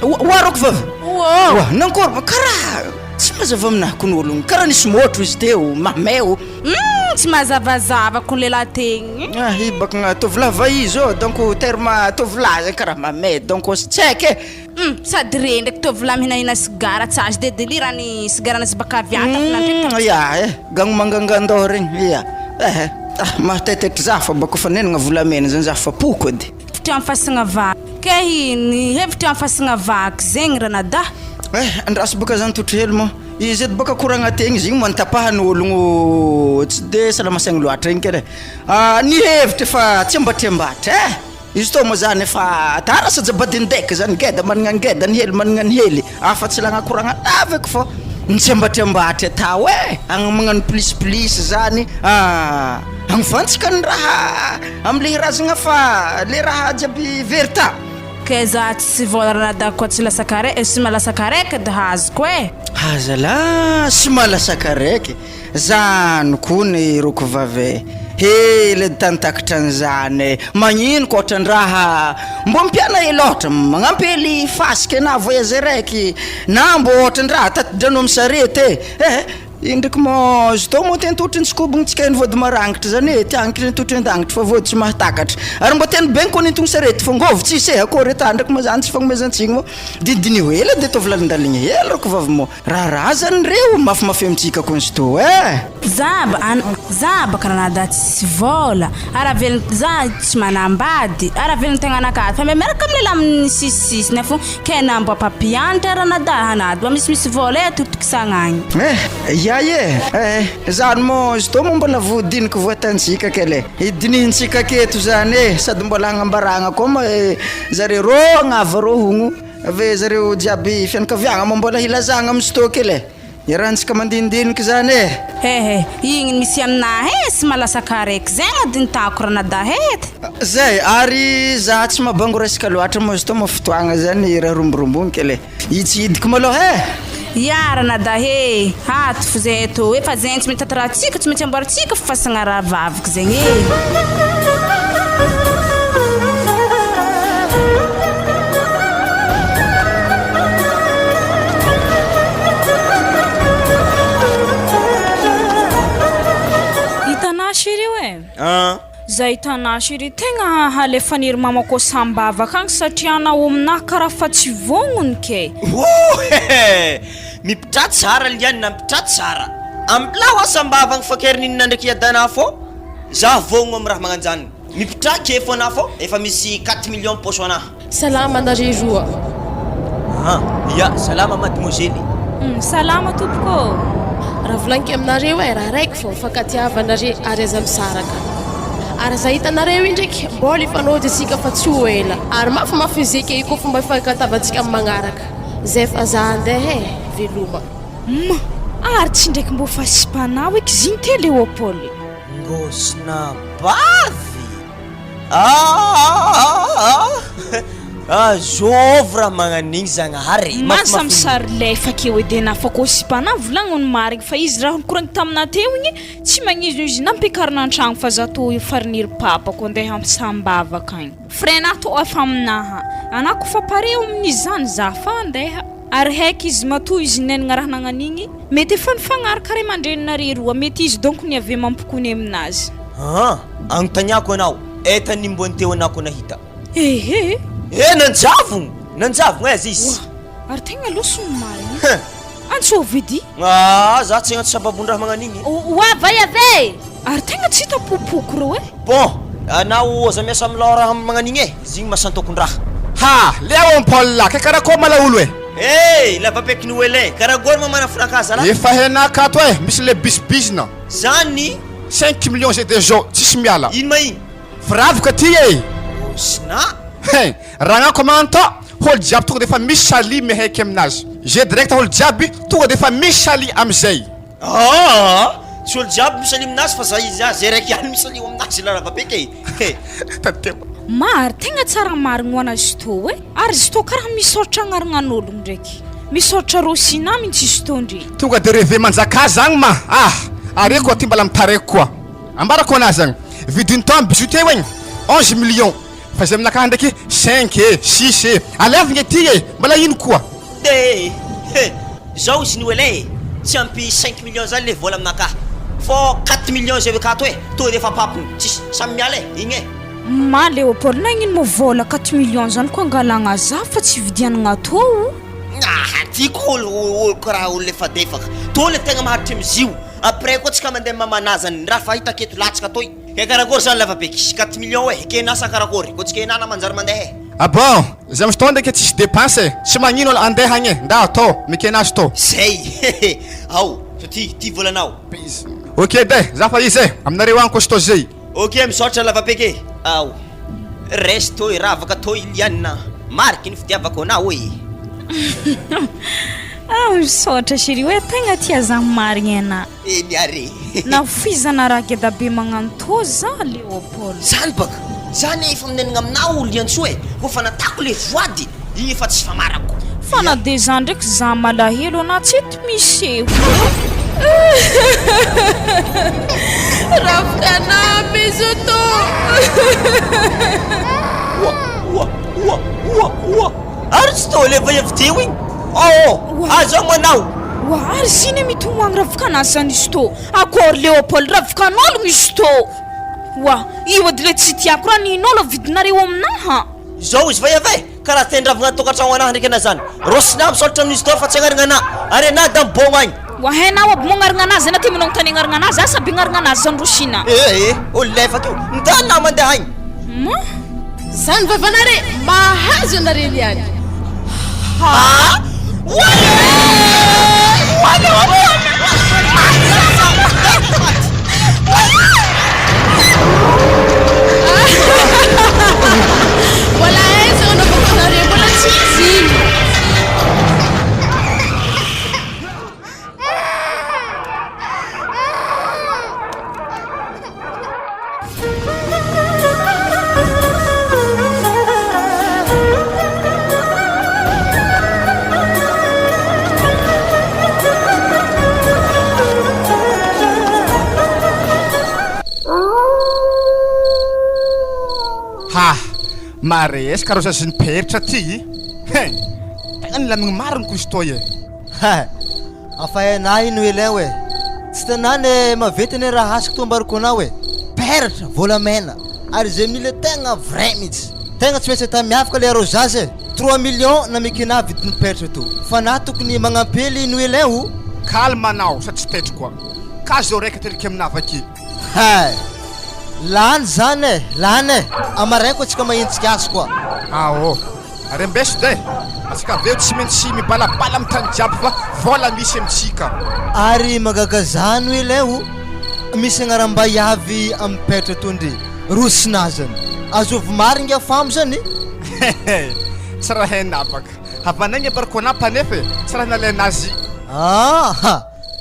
waroko vavy wa nankôry karaha tsy mazava aminako n'ologno karaha nisy motro izy teo mameo tsy mazavazava kon lehilahy tegny ibaka tovolahy izy donc terme tovolahy karaha mamay donc tsy haiko sady re ndraiky tovolahy mihinahina sigara tsy azo de delirany sigarana sy baka aviata ya gagno mangangandao regny ya mahataitaiky za fa bako fa nenagna volamena zany za fa poko edy hevitry amin'ny fasagna vaky ke ny hevitry amin'ny fasagna vaky zegny ranada andraso baka zany totry hely mo izy edy baka koragna tegny izy igny mantapahan'ny ologno tsy de salamasaigny loatra regny kely ny hevitry fa tsy ambatriambatra izy to mo zany efa tara sajabadindaika zany geda managna ny geda ny hely managna ny hely afa tsy lagna koragna aveko fô tsy ambatriambatra tao agny magnano plis zany agny fantsika ny raha am'le razagna fa le raha jiaby verita ke za tsy voaranada koa tsy lasaka raiky sy malasaka raiky de hazoko hazala sy malasaka raiky zany koa ny roko vavy le tantakatra an'izany magnino koa ohatran-draha mbo mpiana hely ohatra magnampy hely fasika na voyage raiky na mbo ohatran-draha tatidrano amin'ny sarety indraiky mo izy to mo tena totry ntsykobogny tsika ny vody marangitra zany tiagnitry totry andangitra fa vody tsy mahatakatra ary mbo tena bengy koa nintogny sarety fa ngovy tsisy akô reta ndraiky mo zany tsy fagnomezantsika mo didinio hely de tovolalindaligny hely roko vavy mo raha zany reo mafimafy amintsika koa izy to za baka ranada tsy vola araha velogny za tsy manambady araha velogny tegna anakady fa miaraka amile laminy sisisisy nefo ke nambo papianatra ranada hanady misimisy vola totokisagnagny zany mo izy to mo mbola voadiniky voatantsika kele idinihintsika keto zany sady mbola agnambaragna koa ma zareo ro agnava ro hogno ave zareo jiaby fianakaviagna mo mbola hilazagna amin'ny sto kele irahantsika mandinidiniky zany igny misy aminahy sy malasaka raiky zegny adintako ranada hety zay ary za tsy mabango resaka loatra mo izy to mo fotoagna zany raha romborombony kele itsidiky maloha ya ranada hato fo zay to efa zegny tsy mety atarahatsika tsy mety amboaritsika fa fasagna raha vavaka zegny hitanasy ireo za hitanasy iry tegna halefaniry mamako sambavaka agny satria anao aminahy karaha fa tsy vognony ke mipitra tsara liany na mipitra tsara ambilao asambavagna fa kerinina ndraiky iadana fô za vogno amin'ny raha magnanjany mipitra ke fô na fô efa misy 4 millions poso anahy salama andaré joa ya salama mademoiselle salama tompoko raha volaniko aminareo raha raiky fô fankatiavanareo ary aza misaraka ary za hitanareo indraiky mbola ifanody asika fa tsy ho ela ary mafimafizika iko fomba ifankatavantsika amin'ny magnaraka zay fa za andeha veloma ary tsy ndraiky mbo fasipanao eky ziny te Léopoly ngosina bavy zovy raha magnan'igny zagnahary masa misary lefakeo edy nafako sipana volagnony marigny fa izy raha nikoragny tamina teo igny tsy magnizo izy nampiakarina an-tragno fa za to fariniry papako andeha ampisambavaka agny frena to efa aminaha anao kofa pareo amin'izy zany za fa andeha ary haiky izy matoa izy nenagna raha nagnan'igny mety efa nifagnaraka ray mandreninare roa mety izy donc ny ave mampokony aminazy agnontaniako anao etany mbony teo anako nahita nanjavogno aiza izy ary tegna losony marigny antsovidi za tsy agnaty sababon-draha magnan'igny vai ave ary tegna tsy hita popoko reo bon anao aza miasa amin'ny raha magnan'igny izy igny masantokon-draha leo Paul ka karakory malaolo lavapeky ny oelin karagory mamana frakaza la efa henaka ato misy le bisbisna zany 5 millions zay déjà tsisy miala ino ma iny firavaka ty sina raha gnako manto hôlo jiaby tonga defa misy sali mihaiky aminazy je direct hôlo jiaby tonga defa misy sali amizay tsy olo jiaby misy ali aminazy fa za izy zay raiky ihany misy ali aminazy la ravabeke tatema mary tegna tsara marigny ho anazy tô e ary izy tô karaha misaotra agnarignan'ologno ndraiky misaotra rosina mihitsy izy tô ndre tonga de reve manjaka zagny ma are koa ty mbala mitaraiky koa ambarako anazy zagny vidiny tao amy bijoutier wegny 11 millions fa zay aminakahy ndraiky 5 e 6 e alavigny aty e mbala ino koa de zao izy ny oele tsy ampy 5 millions zany le vola aminakahy fô 4 millions zay akato e to defa papiny tsisy samy miala e igny e ma Léopold nagnino mo vola 4 millions zany ko angalagna za fa tsy vidianagna tô tiako olo karaha olo lefa defaka to le tegna maharitry amizio après koa tsika mandeha mamanazany raha fa hitako eto latsaka toy ke karakory zany lavabeky 4 millions e kenasa karakory ko tsika enana manjary mandeha bon za misy tô ndraiky tsisy dépense tsy magnino olo andeha agny nda atao mikenazy tô zay ao so ty volanao ok de za fa izy e aminareo agny koa sy tô zay ok misaotra lavabeky ao resto i ravaka to iliana mariky ny fitiavako anao e misaotra chéri hoe tegna tia za marigny ana miare nafizana raha geda be magnano tô za Léopold zany baka zany efa minenagna aminao olo iantso e ko fa natako le voady igny efa tsy famarako fa na de za ndraiky za malahelo ana tsy eto miseho Ravkana bizuto. Arsto le vai vtiwi. Oh, azo manao. Wa arsine mitumang Ravkana sanisto. Akor Léopold Ravkanol misto. Wa iwa dile tsitia kurani nolo vidnari womnaha. Zo is vai ave. Kara tendravna tokatragno anahy ndraiky anazany. Rosina misaotra amin'izy tô fa tsy agnarigna ana. Ary ana da mbogna agny. Wahena wa mongarigna anazy na timinao tany agnarigna anazy asa be agnarigna anazy zany Rosina. Olo lefa keo. Ndana mandeha agny. Zany vavanare mahazo anare niany. Ha? Wala ezo na vavanare wala chizi. Mare est-ce que rosa sin percha ti? Tegna lamigny mariny ko izy tô e. Afa na ino elewe. Tsy tanany mavetiny raha asiko to ambariko anao e. Peratra volamena. Ary zay mile tegna vrai mihitsy. Tegna tsy maintsy miafaka le rosazy 3 millions na mikina vidiny peratra to. Fa na tokony magnampely ino eleo. Calme anao sa tsy tetry koa. Ka zao raiky ateriky aminava aky. Lany zany e, lany e. Amaraiko atsika mahentsika azy koa. Ary ambeso de atsika aveo tsy maintsy mibalabala amin'ny tany jiaby fa vola misy amitsika. Ary magagazano ileo misy agnaramba iavy amin'ny petra tondry rosinazany. Azovy maringa famo zany. Tsy raha hainapaka. Havanagny abariko anapa nefa tsy raha nalainazy.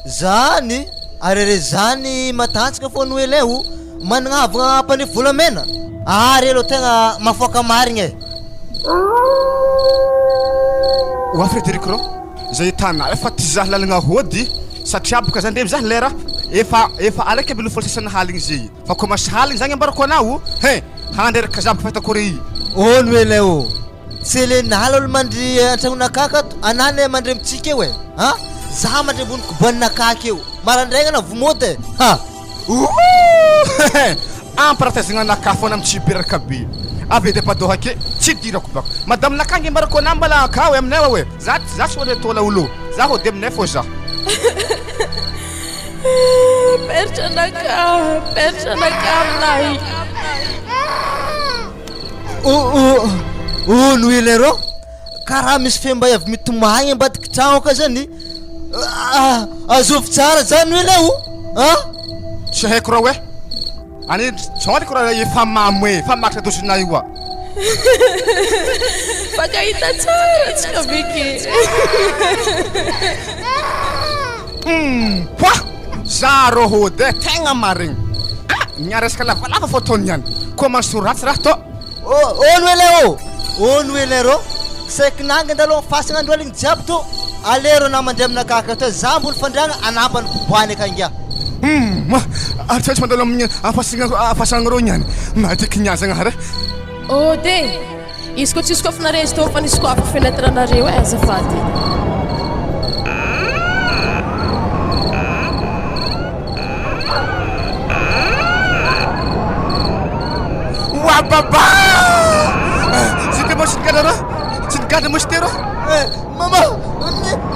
Zany ary zany matantsika fono eleo managna havagna ampany volamena. Ary elo tegna mafoaka marigna e. Wa Frédéric ro zay tana efa ty zah lalagna hody satria boka zany ndremy zah lera efa alaky aby lofolo sasana haligny zay fa koa masy haligny zagny ambarako anao handreraka zabaka fahitakory ono eleo tsy le nala olo mandry antragnonakaka ato anany mandre mitsika eo e za mandre amboniko boninakaka eo marandraigna na vomody amparatazagna anakahy fona amitsibiraka be avy de padoha ake tsy dirako bako madame nakangy ambarako anao mbala ka oe aminay oe za tsy oe tola olo za hody aminay fô za Pertranaka aminay. Ono ilero karaha misy femba avy mitomagny ambadiky tragno ka zany azovy tsara zany ileo tsy haiko raha oe ani tsao ndraiky raha efa mamo e fa makitra dosina io Pakahita tsara tsika beke. Kwa zaro hode tegna marigny. Niaresaka lavalava fotoany ihany. Comment soratsy raha to? Ono ele o. Ono ele ro. Saika nanga ndalo fasana andro aligny jiaby to. Alero na mandray aminakah akato zambo ny fandragna anampany koboany akangia. Tsy mandalo amin'ny afasagna rô niany. Matiky niazagna hara. De izy koa tsisy kofa narezy tô fa nisy koa afa fenetre anareo azafady. Wa baba! Sika mo sika rô? Sika mo stero? Mama,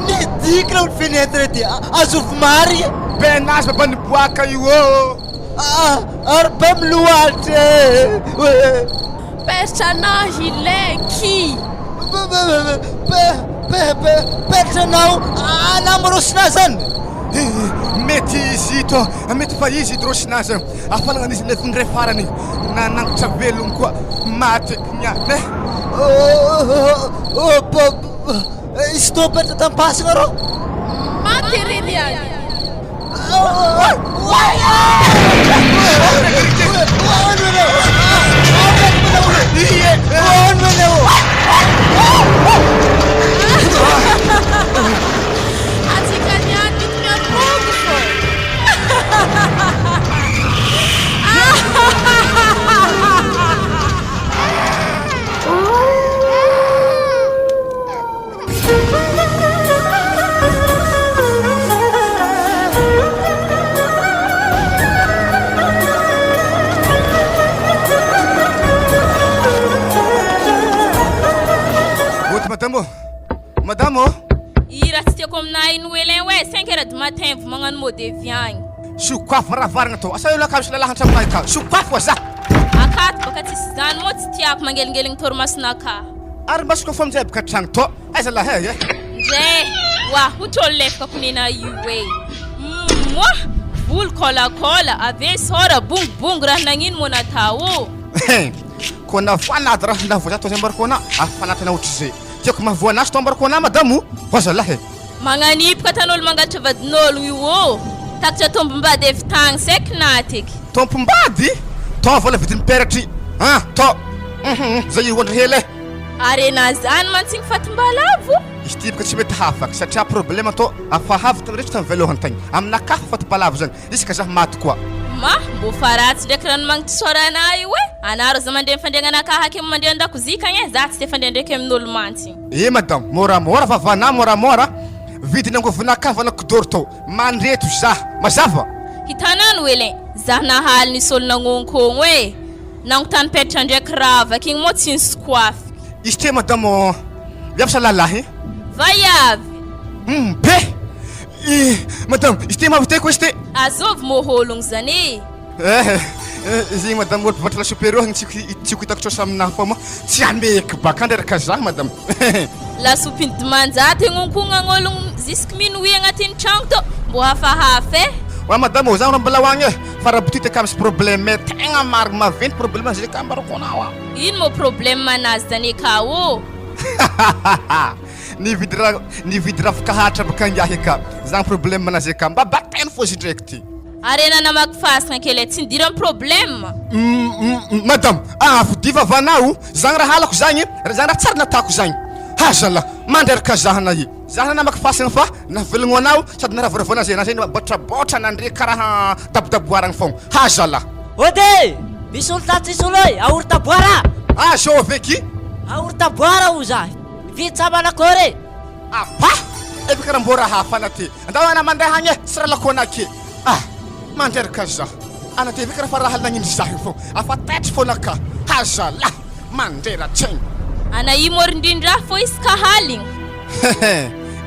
midikra ul fenetre ty. Azov mari. Benas baba niboaka io. Arbam luate. Personagem leque. Personal namorosnazan. Mety izy to, mety fa izy drosinazy. Afanagna izy lefindray farany. Nanangitra velogno koa. Matiky niany. Estou perto da pássaro. Material. Madame, I raha tsy tiako aminahy ino elen hoe 5 heures du matin vao magnano mot de vie agny. Sokafo Varavaram to. Asa io la kamsy lalaha antramona ka. Sokafo za. Akato baka tsisy zany mo tsy tiako mangelingeligny torimasonaka. Ary masoko fa mijebaka tragno to. Aiza la hey. Ndre, wa hutro lefaka kunina io e. Moi, volo kola ave sora bung raha nagnino mo natao. Kona fanady raha navoza to zambarkona afanatana otrze. Tiako mahavoanazy to ambarkona madamo. Waza la hey. Manganipaka tanolo mangatra vadinolo io. Takatra tombombady evitagny seky natiky. Tombombady? To vola vidiny peratry. To. Zay ondra hele. Arena zany mantsiny fatimbalavo. Izy tibaka tsy mety hafaka satria problema to afahava tanrehetra tamy velohany tagny. Aminakafa fatibalavo zany. Isaka zah maty koa. Ma, mbo faratsy ndraiky rano magnitsy soranay io e. Anaro za mandeha fandriagnanaka haky mandeha andakozia kagny za tsy te fandeha ndraiky amin'olo mantsiny. Madame, moramora vavana moramora. Vidina ngovinaka vanakidoro to. Mandreto zah. Mazava. Hitanano ele. Zah nahaly nisy olo nagnonkono e. Nangotany petra ndraiky rava king mo tsy nisikoafy. Izy te madame viavy lalahy. Vaiavy. Be. Madame, izy te mavite ko izy te. Azovy mohologno zany. Zay madame olo mpivatra la supérieur tsy hitako tsosa aminahy fa mo tsy ameky baka andraraka zah madame. Lasopy dimanjato ignonkognagn'ologno jusque minuit agnatin'ny tragno to mbo hafahafa e. Wa madame zah mbola hoagny fa rabotite ka misy problème tegna maro maventy problème zay ka mbarako nawa. Ino mo problème manazy zany ka o? Ni vidra fakahatra baka angiahy ka. Zany problème manazy ka mba bateny fô izy ndraiky ty. Arena namaky fasana kely tsy ndiran'ny problème. Madame, fodiva vanao, zany raha halako zany, zany raha tsara natako zany. Hazala, manderaka zahana i. Zahana namaky fasana fa navelogno anao sady naravoravoana zay na zay botrabotra nandre karaha dabodaboaragny fogna. Hazala. Ode, misy olo tatsy isy olo e, aory taboara. Zao veky? Aory taboara o za. Vitsa manakore. Apa, ebi karaha mbô raha hafana ty. Andao ana mandeha agny sy raha lakona ake. Manderaka zah. Ana te vika raha fa raha nagnino zah io fogna. Afa tetry fogna ka. Hazala, mandera tsaigny. Ana i morindrindra fo izy ka haligny.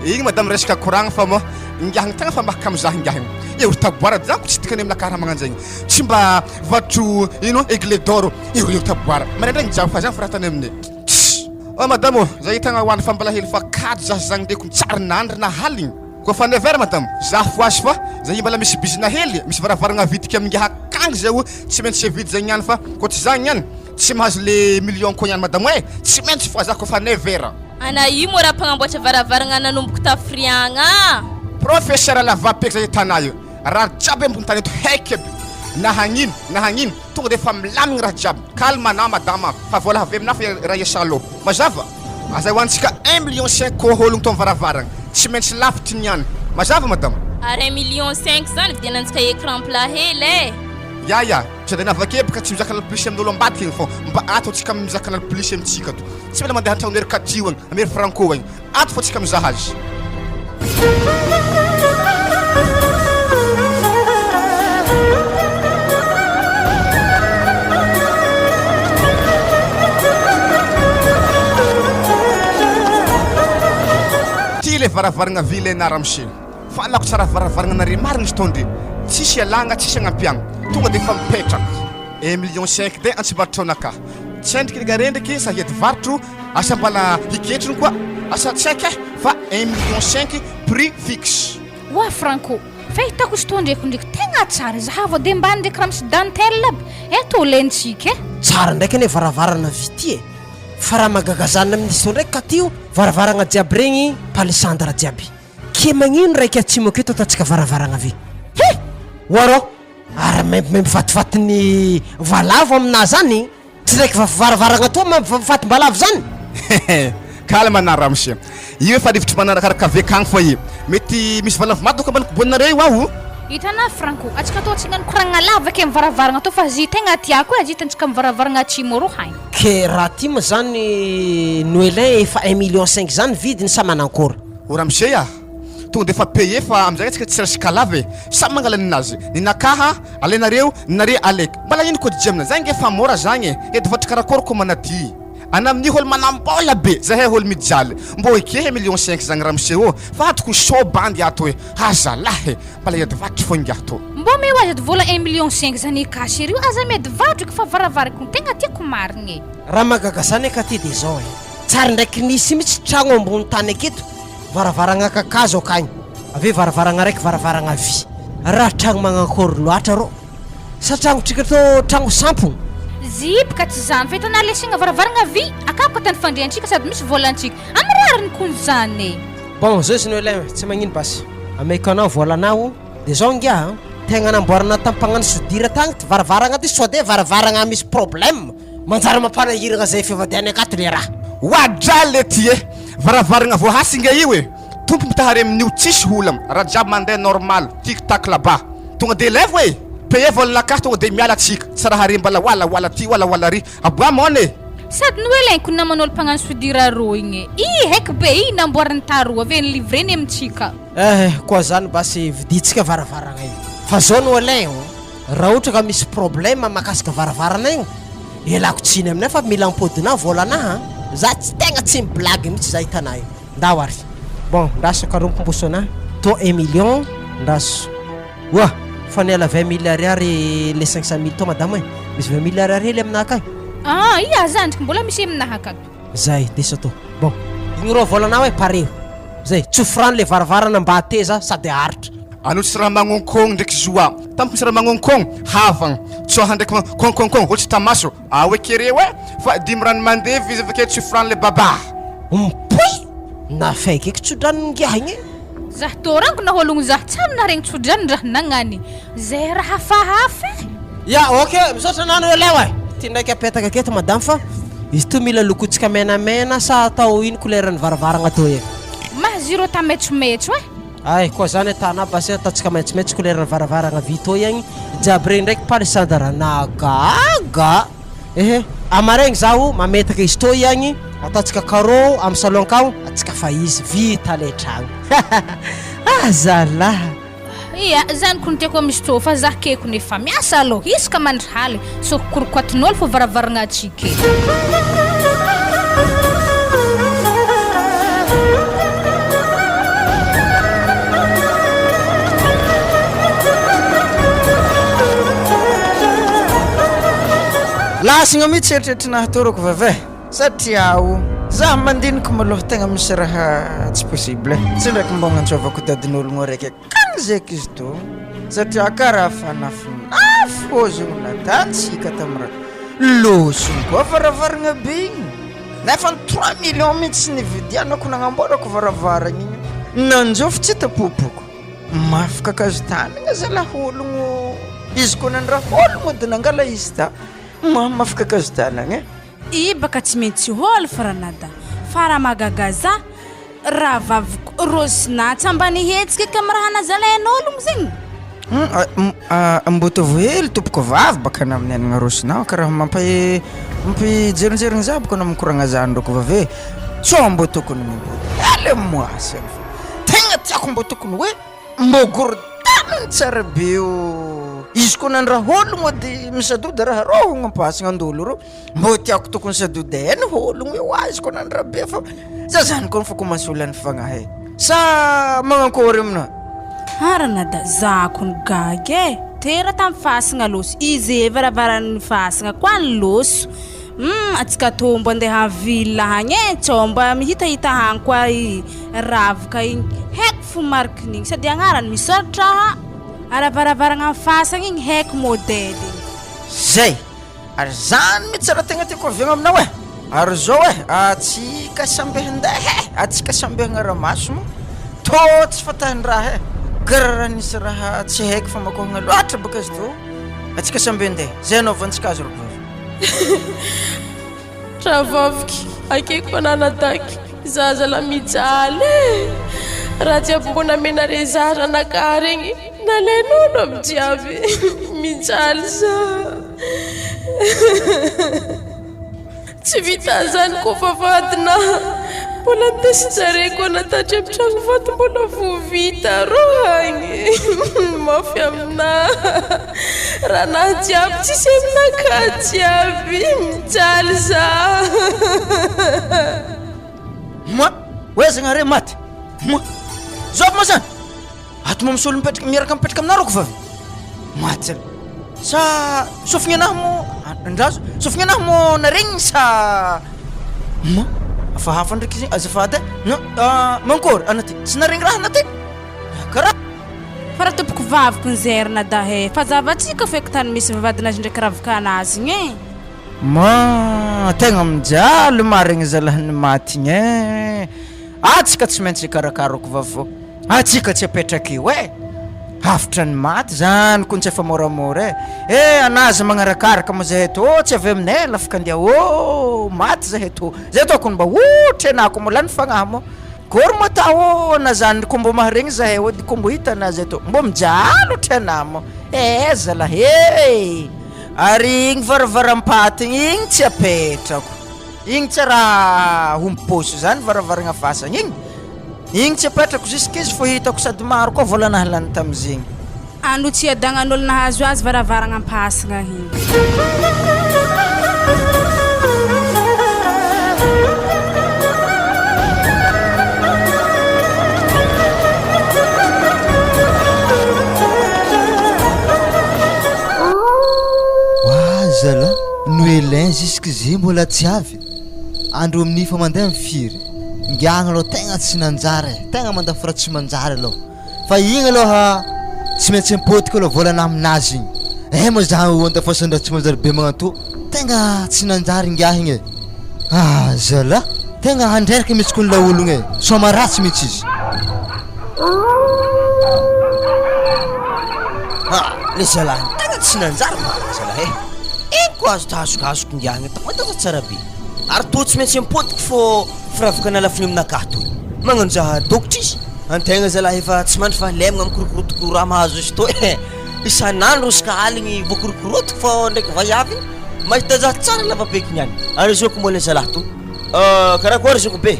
Igny madame resaka koragna fa mo ingahagny tegna fa mahaka amizah ingahagny. Eo taboara zako tsy tikany aminaka raha magnanjagny. Tsy mba vatro ino aigle d'or. Eo taboara. Maraindraigny jiaby fa zany fa raha tany aminay. Madame, zay tegna hoany fa mbala hely fa kady zah zagny ndeko tsara nandry na haligny. Ko fa 9h madame, zah foasy fa zay mbala misy bizina hely, misy varavaragna vitika amingiha akagny zay o tsy maintsy vidy zay niany fa ko tsy zany niany tsy mahazo le million ko ihany madamo e tsy maintsy foazako fa 9 heures ana io mo raha mpagnamboatra varavaragna nanomboka tafiriagna professeur lavapeky zay tana io raha jiaby ambony tany eto haiky aby na hagnino tonga de fa milamigny raha jiaby calme na madama fa vola avy amina fa raha iasalo mazava aza hoantsika 1,5 million ko ologno to varavaragna tsy maintsy lafitry niany mazava madama ary 1,5 million zany vidianantsika écran plat hely ya sady navakebaka tsy mizaka nalapolisy amin'olo ambadika igny fô mba ato atsika mizaka nalapolisy amintsika to tsy mila mandeha antragno ery katio agny amery franco agny ato fô tsika mizaha azy ty le varavaragna vilenara mshe fa alako tsara varavaragna nare marigny izy tondry tsisy alagna tsisy agnapiagna tonga de fa mipetraka 1,5 million de antsibaritro ka tsy endriky ligare ndraiky sahidy varitro asa mbala hiketrony koa asa tsy aiky fa 1,5 million prix fixe wa franco fa hitako izy to ndraiky ndraiky tegna tsara zahava de mbany ndraiky raha misy dentelle aby eto lentsika tsara ndraiky ane varavarana vity e fa raha magagazana amin'izy to ndraiky katio varavaragna jiaby regny palissandre jiaby ke magnino raiky atsimo aketo ataontsika varavaragna vy warô ara mivativatiny valavo amina zany tsy raiky varavaragna to mivatim-balavo zany calme anara monsieur io efa rivotry manarakaraka avekagny fa i mety misy valavo maty doko ambaniko boninareo io aho hitanà franco atsika atao tsignany koragna lava ke mivaravaragna to fa zy tegna tiako e azitantsika mivaravaragna atsimo ro haigny ke raha ty ma zany noelin efa 1,5 million zany vidiny sa manankory ora monsieur ya tonga de fa paye fa amizay atsika tsy rasika lava e samy mangala ninazy ninakaha alenareo ninare alaiky mbala ino ko dijamina zany nge fa mora zany e edy vatry karakory ko manady ana amin'ny holo manambola be zahay holo mijaly mbo eke 1,5 million zany raha monsieur o fa atoko show bandy ato e hazalahy mbala edy vatry fo ingato mbo mihoazy vola 1,5 million zany kasy rio aza medy vatro fa varavarako tegna tiako marigny raha magagasany e katy de zao e tsara ndraiky nisy mitsy tragno ambony tany aketo varavaragna kakazo akagny ave varavaragna raiky varavaragna vy raha tragno magnakory loatra ro sa tragnotrika to tragno sampogno zipika tsy zany fa hitanà lesegna varavaragna vy akapaka tany fandriantsika sady misy volantsika amirariny kony zany bon zao izy noelin tsy magnino basy ameko anao volanao de zao ngia tegna namboarana tampagnano sodira tagny ty varavaragna ty so de varavaragna misy problème manjary mampanahiragna zay fivadiany akato le raha wadrale ty e varavaragna voahasinga io e tompo mitahary amin'io tsisy holam raha jiaby mandeha normal tic-tac là-bas tonga de levo e paye volanakahy tonga de miala atsika tsy raha hare mbala wala ty wala ry aboa mone sady noelainko naman'olo mpagnano sodira ro igny i haiky be i namboarany taroa ave nilivreny amintsika koa zany basy viditsika varavaragna io fa zao noelin raha ohatra ka misy problème makasika varavarana io elako tsiny aminay fa mila ampodina volana za tsy tegna tsy miblagy mihitsy za hitanay io ndao ary bon ndaso karompombosy ana to 1 million ndaso wa fa niala 20 000 ariary le 500 000 to madame e misy 20 000 ariary hely aminaka ia zandriky mbola misy aminahaka zay desa to bon igny ro volanao e pareo zay tsofrano le varavarana mba ateza sady haritra ano tsy raha magnonkogno ndraiky joa tamiko misy raha magnonkogno havagna tsoha ndraiky konkongkong ohatsy tamaso aoekereo e fa dimy rano mandevy izy avake tsofrano le baba mpoy na faiky eky tsodrano ngiah igny zah to rango na hologno zah tsamy naregny tsodrano ndraha nagnany zay raha hafahafa ya ok misaotra nano elewa ty ndraiky apetaka aketo madame fa izy to mila lokotsika menamena sa atao ino couleur-ny varavaragna to e mahaziro ta maitsomaitso e ay koa zany atana basy ataontsika maitsomaitso couleur-ny varavaragna vito igny jiaby regny ndraiky palissandre nagaga ehe amaregny zaho mametaka izy to igny ataontsika carreau amin'ny salon kao atsika fa izy vita le tragno zalaha ia zany ko nitiako misy to fa zah keko nefa miasa aloha isaka mandry haly so korokwatin'olo fa varavaragna atsika lasagna mihitsy eritreritry nahatorako vavay satria za mandiniko maloha tegna misy raha tsy possible tsy ndraiky mba gnantsovako dadin'ologno raiky akagny zeky izy to satria karaha fanafinafo zogno natatsika tamiraha losony koa varavaragna be igny nefa 3 millions mihitsy nividianako nagnamboarako varavaragna igny nanjofo tsy hitapopoko mafy kakazo tanagna zalah'ologno izy koa nandraha ologno dia nangala izy ta mafy kakazo tanagna I baka tsy maintsy hôlo faranada fara magagaza raha vaviko rosina tsambany hetsika kamaraha zalain'ologno zegny mboto vohely tompoko vavy baka naminenagna rosinao karaha mampijerinjerigny za boko na mikoragna zany ndroko vave so mbo tokony mimboto ele moasy tegna tiako mbo tokony hoe mbogorotaniny tsara be o izy koa nandraha ologno dia misadody raha rô ampasagna andolo ro mbo tiako tokony sadody eny ologno io izy koa nandraha be fa za zany koa fa komasolany fagnahy sa magnankôry amina Haranada zakony gagy tera tam fasagna loso izy varavarany fasagna koa ny loso atsika tombo andeha villa hagny tsomba mihitahita hagny koa ravaka igny haiko fo markin'igny sady agnarany misoratra aravaravaragna fasagna igny haiko modèle zay ary zany mihitsy raha tegna tiako aviagna aminao ary zao atsika samby handeha atsika samby hagnaramaso mo tô tsy fatahin-draha karaha nisy raha tsy haiko fa makohagna loatra baka azy to atsika samby andeha zay anaovantsika azy ro Travavky akeko ananadaky zazala mijaly raha jiaby mbona mena rezara anaka regny nalenono aby jiaby mijaly za tsy vita zany kofa vadina mbola antesy koa natatra amin'ny tragno vato mbola vo vita ro agny mafy amina raha nahy jiaby tsisy aminaka jiaby mijaly za moi oezagna re maty moi zao ma zany ato mo misolo miaraka mipetraka aminareo ko vavy maty zany sa sofigny anahy mo andrazo sofigny anahy mo naregniny sa moi afa hafa ndraiky izy azafady mankory anaty tsy naregny raha anaty karaha fara tompoko vaviko ny zerina dahe fa zavatsika feky tany misy vavadinazy ndraiky ravaka anazy igny ma tegna mijaly maregny zalahany maty igny atsika tsy maintsy ikarakarako vavô atsika tsy apetraka io hafitra ny maty zany ko tsy efa moramora anazy magnarakaraka mo zahay to tsy avy aminay lafaka andia maty zahay to kony mba otra anako mo lany fagnahy mo kory mo ta na zany ko mbo maharegny zahay di ko mbo hita anazy to mbo mijaly otra anah mo zalahy ary igny varavaram-paty igny tsy apetrako igny tsy raha homposo zany varavaragna fasagna igny tsy apetrako jusqu'izy fo hitako sady maro koa vola nahy lany tamizigny ando tsy adagnan'olo nahazo azy varavaragna ampasagna igny zala noelin jusqu'izy mbola tsy avy andro amin'ny fa mandeha mifiry ngiagna aloha tegna tsy nanjary tegna mandafara tsy manjary aloha fa igny aloha tsy maintsy mipôtika aloha volana aminazy igny mo za andafasandra tsy manjary be magnanto tegna tsy nanjary ngiah igny zala tegna handreraka mihitsy ko ny laologna soma ratsy mihitsy izy le zalahy tegna tsy nanjary marina zalahy iko azo tahazokazoko ngiagna tamataza tsara be ary to tsy maintsy mipôtika fô firavaka nalafiny aminakahy toy magnano zaha dokitra izy antegna zalahy efa tsy mandry fahalemagna mikorokoroto raha mahazo izy to isan'andro osika aligny voakorokoroto fô ndraiky vaiavy mahita zaha tsara lavabeky niany ary zoko mbola zalahy to karakory zoko be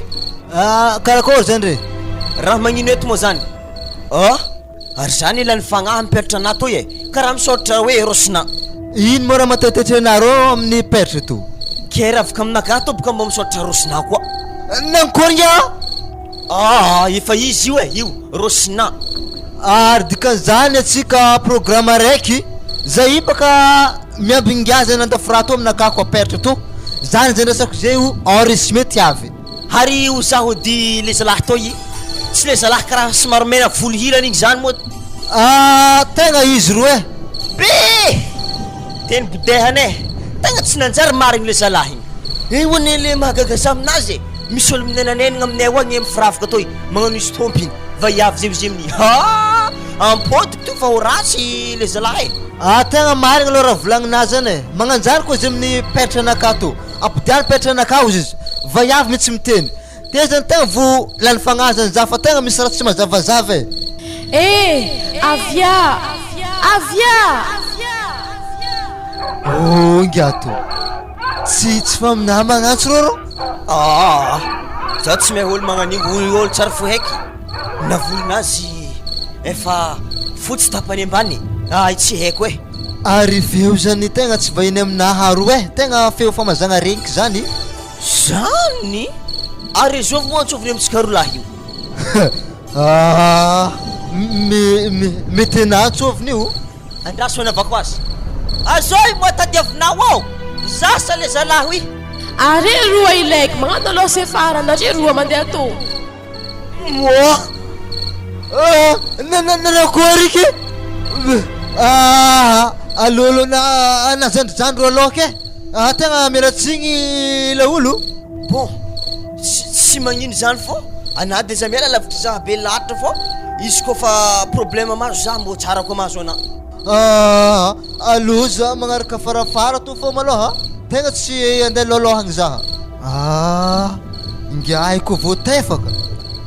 karakory zany re raha magnino eto moa zany ary zany ilany fagnahy mipetratra anah toy karaha misaotra hoe rosina ino mo raha matatetry anareo amin'ny peratra to ke raha afaka aminakahy to boka mba misaotra rosina koa nankoringa efa izy io io rosina ary dikan'izany atsika programme raiky zay baka miambingiazy nandafiraha to aminakahy ko aperatra to zany zay resako zay io enregistrement ty avy ary io zaho di le zalahy to tsy le zalahy karaha somary mena volo hirana igny zany moa tegna izy roe be teny bodehane tegna tsy nanjary marigny le zalahy igny hoane le mahagagasa aminazy misy olo minenanenagna aminay agny mifiravaka toy magnano izy tompiny vaiavy zemizeminy ampody to fa ho ratsy le zalahy tegna marigny aloha raha volagninazy zany e magnanjary koa izy amin'ny petranakà to ampidiany petranakà ozy izy vaiavy mihitsy miteny de zany tegna vo lany fagnazany za fa tegna misy raha tsy mazavazava e avia ngato tsy fa aminahy magnantso roro za tsy mahay olo magnan'igny olo tsara fo haiky navolinazy efa fotsy tapany ambany tsy haiko e ary feo zany tegna tsy vahiny aminahy aro e tegna feo famazagna regniky zany ary zovy moa antsoviny amitsika rolahy io mety anahy antsoviny io andraso anavako azy azoy moa tadiavinao ao zasa le zalahy i are roa ilaiky magnano aloha sefarana are roa mandeha to nanakoriky alolo na zandrojandro aloha ke tegna miratsigny la olo bon tsy magnino zany fô ana de za miala lavitry za be lahatra fô izy koa fa problème mazo za mbo tsara koa mazo ana aloha za magnaraka farafara to fô maloha tegna tsy andeha lolohagny zaha ngiahy koa voatefaka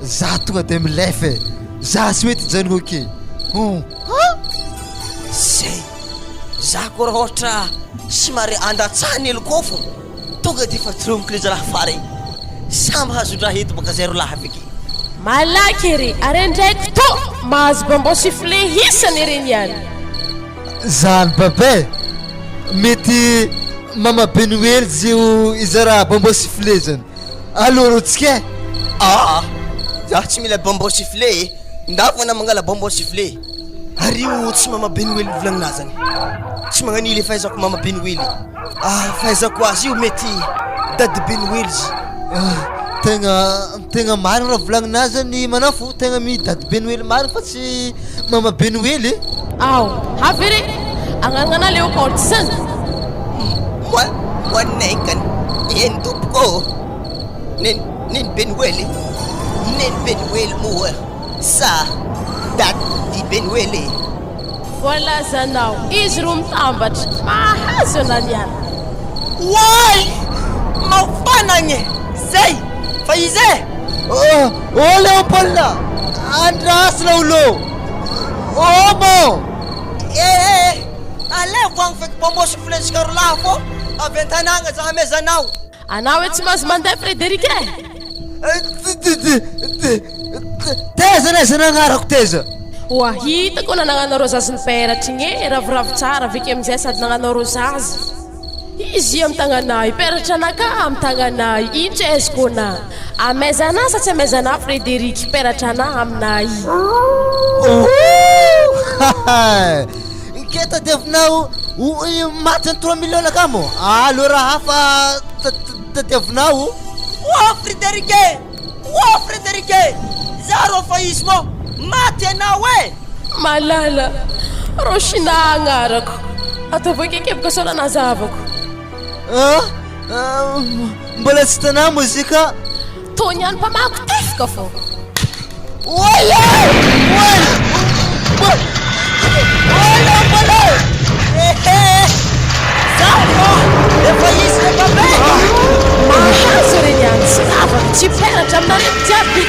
za tonga de milefe za tsy mety jany hoke zay za koa raha ohatra somary andatsahany elo koa fô tonga de fa tromoko le zalahy fara igny samby hazondraha eto baka zay rolahy aveke malaky ery are ndraiky to mahazo bambo sifle hisany ereny ihany zany babe mety mama benuel zio izy raha bambo sifle zany aloro tsika za tsy mila bambo sifle ndafana mangala bambo sifle ary io tsy mama benuel volagninazy zany tsy magnan'io le fahaizako mama benuel fahaizako azy io mety dady benuel tegna marigny raha volagninazy zany manafo tegna midady benuel marigny fa tsy mama benuel avy re agnanana le okôty zany moanaikany eny tompoko neny benuel moa sa dady benuel voalazanao izy ro mitambatra mahazo anany any way mafanagny zay fa izy Leopold andrasy la olo mo alevo agny feky bambo siflesika rolahy fô avy an-tanàgna za hamezanao anao hoe tsy mahazo mandeha Frédéric teza naiza nagnarako teza hitako nananao zazy niperatra igny ravoravo tsara aveke amizay sady nananao rozazy izy amy tagnanay peratra anaka amy tagnanay intsy aiziko na amezana sa tsy amezana Frédéric peratra ana aminay keta tadiavinao matiny 3 millions kamo alo raha hafa tadiavinao Frédéric za ro fa izy mo maty anao e malala roshina agnarako ataovao kekebaka sola nazavako mbola tsy tanà mozika tony any mpamako tefika fô efa izy le babe mahazo reny any tsy ravako tsy peratra aminareny jiaby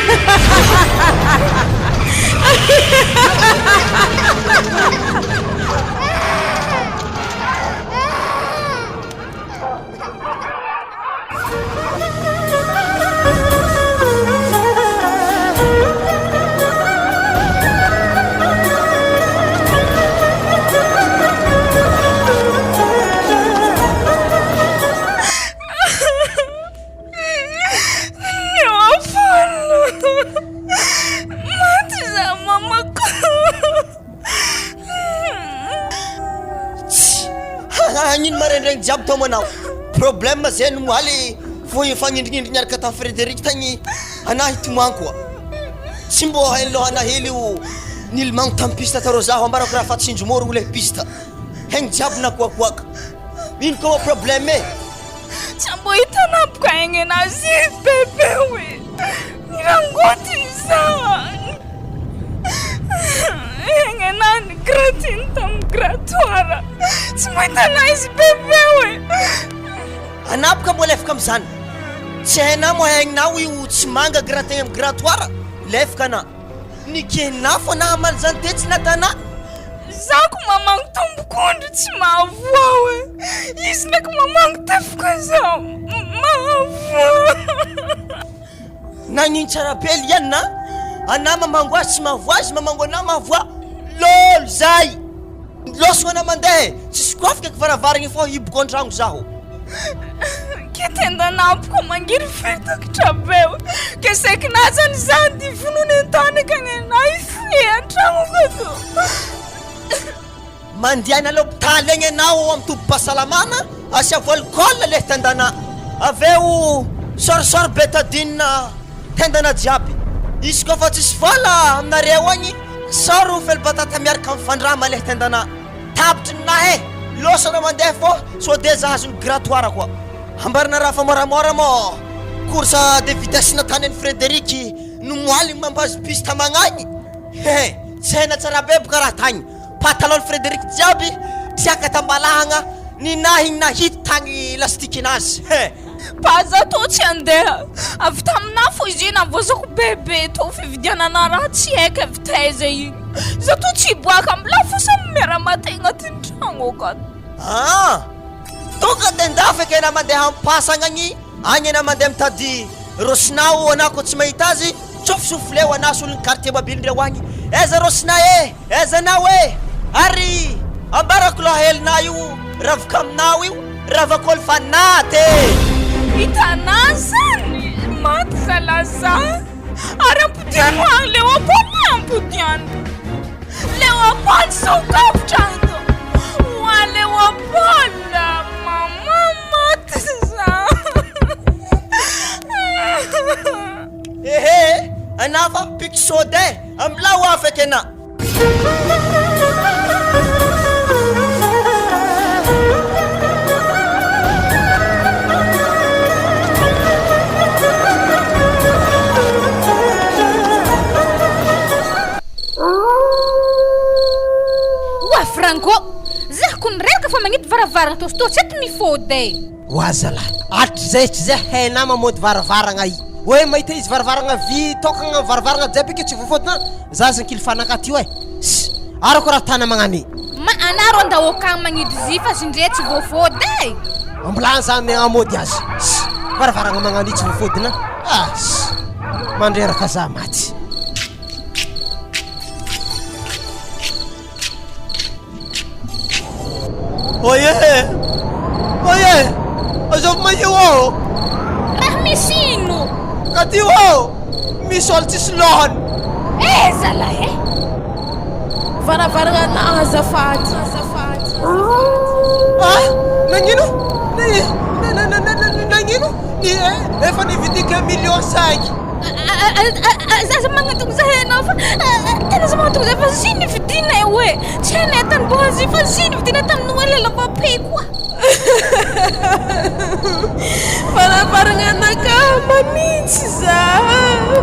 agnino marendragny jiaby tao manao problème zay no moaly fo fagnindrignindry niaraka ta Frédéric tagny ana hitomoagny koa tsy mbô hainy lohana hely io nilmagno tamin'ny piste tarô zaho ambarako raha fatsindro morogno le piste haigny jiaby nakoakoaka ino koa problème e tsy mbo hitanao ka egnazy bebe hoe irangoty za egnenany gratiny tamin'ny gratoire tsy mbo hitanao izy bebe hoe anapoka mbo lefaka am'izany tsy hainao mo haigninao io tsy manga gratin amin'ny gratoire lefaka ana nikenao fo na hamaly zany te tsy natana zako mamango tombokondro tsy mahavoa hoe izy ndraiky mamango tefoka zao mahavoa nagnino tsara be liany na ana mamango azy tsy mahavoa azy mamango ana mahavoa lolo zay losogna ana mandeha tsisy koafika ka varavaragna fô hiboko an-dragno zaho ke tendanapoko mangiry fitokitra beo ke saikina zany za di vonony an-tany kagnenay fe an-tragno gato mandiana l'hôpital egny anao amin'ny tobo-pahasalamana asia volcol le tendana aveo sorsor betadine tendana jiaby izy koa fa tsisy vola aminareo agny soro felibatata miaraka amin'ny fandrama le tendana tabitry ninahy losana mandeha fô so de za azony gratoire koa ambarina raha fa moramora mo course de vitesse natany any Frédéric no moaligny mambazy piste magnagny tsy haina tsara be boka raha tagny patalon Frédéric jiaby tiaka tambalahagna ninahy nahita tagny lastikinazy paza to tsy andeha avy tamina fo izy iny avozako bebe to fividianana raha tsy haika avy taiza iny za to tsy boaka amla fo sa miara-matay agnatin'ny tragno akato tonga de ndafaka ena mandeha ampasagna agny agny ena mandeha mitady rosinao ana ko tsy mahita azy tsofosofoleo ana solony quartier babilindreo agny eza rosina e eza anao e ary ambarako loha helina io ravaka aminao io ravakôly fanate hitana zany maty zalaza ary ampodiano agny leopoly ampodiano leopoly sokafotranto oa leopoly mama maty za ehe ana fa piky sode amilao afaka ana Franco, zah kun reka fa magnety varavaragna tosto tsy ety mifody oazala atry zay tsy zay hainao mamody varavaragna i hoe mahita izy varavaragna vy tokagna varavaragna jiaby ake tsy voafodina za zany kilifanakaty io e arako raha tana magnany ma anaro andahokagny magnidy zy fa zindre tsy voafody ambolany zany amody azy varavaragna magnany tsy voafodina mandreraka za maty oye azovy maio ô raha misy ino katy ô misy olo tsisy lohany zalahy varavaragna ana azafady nagnino nagnino efa nividika 1,5 million za magnatoko za hainao fa tena za magnatoko za fa zy nividina e hoe tsy hainay tany boazy fa zy nividina tamin'ny ela lapape koa varavaragna anaka manitsy za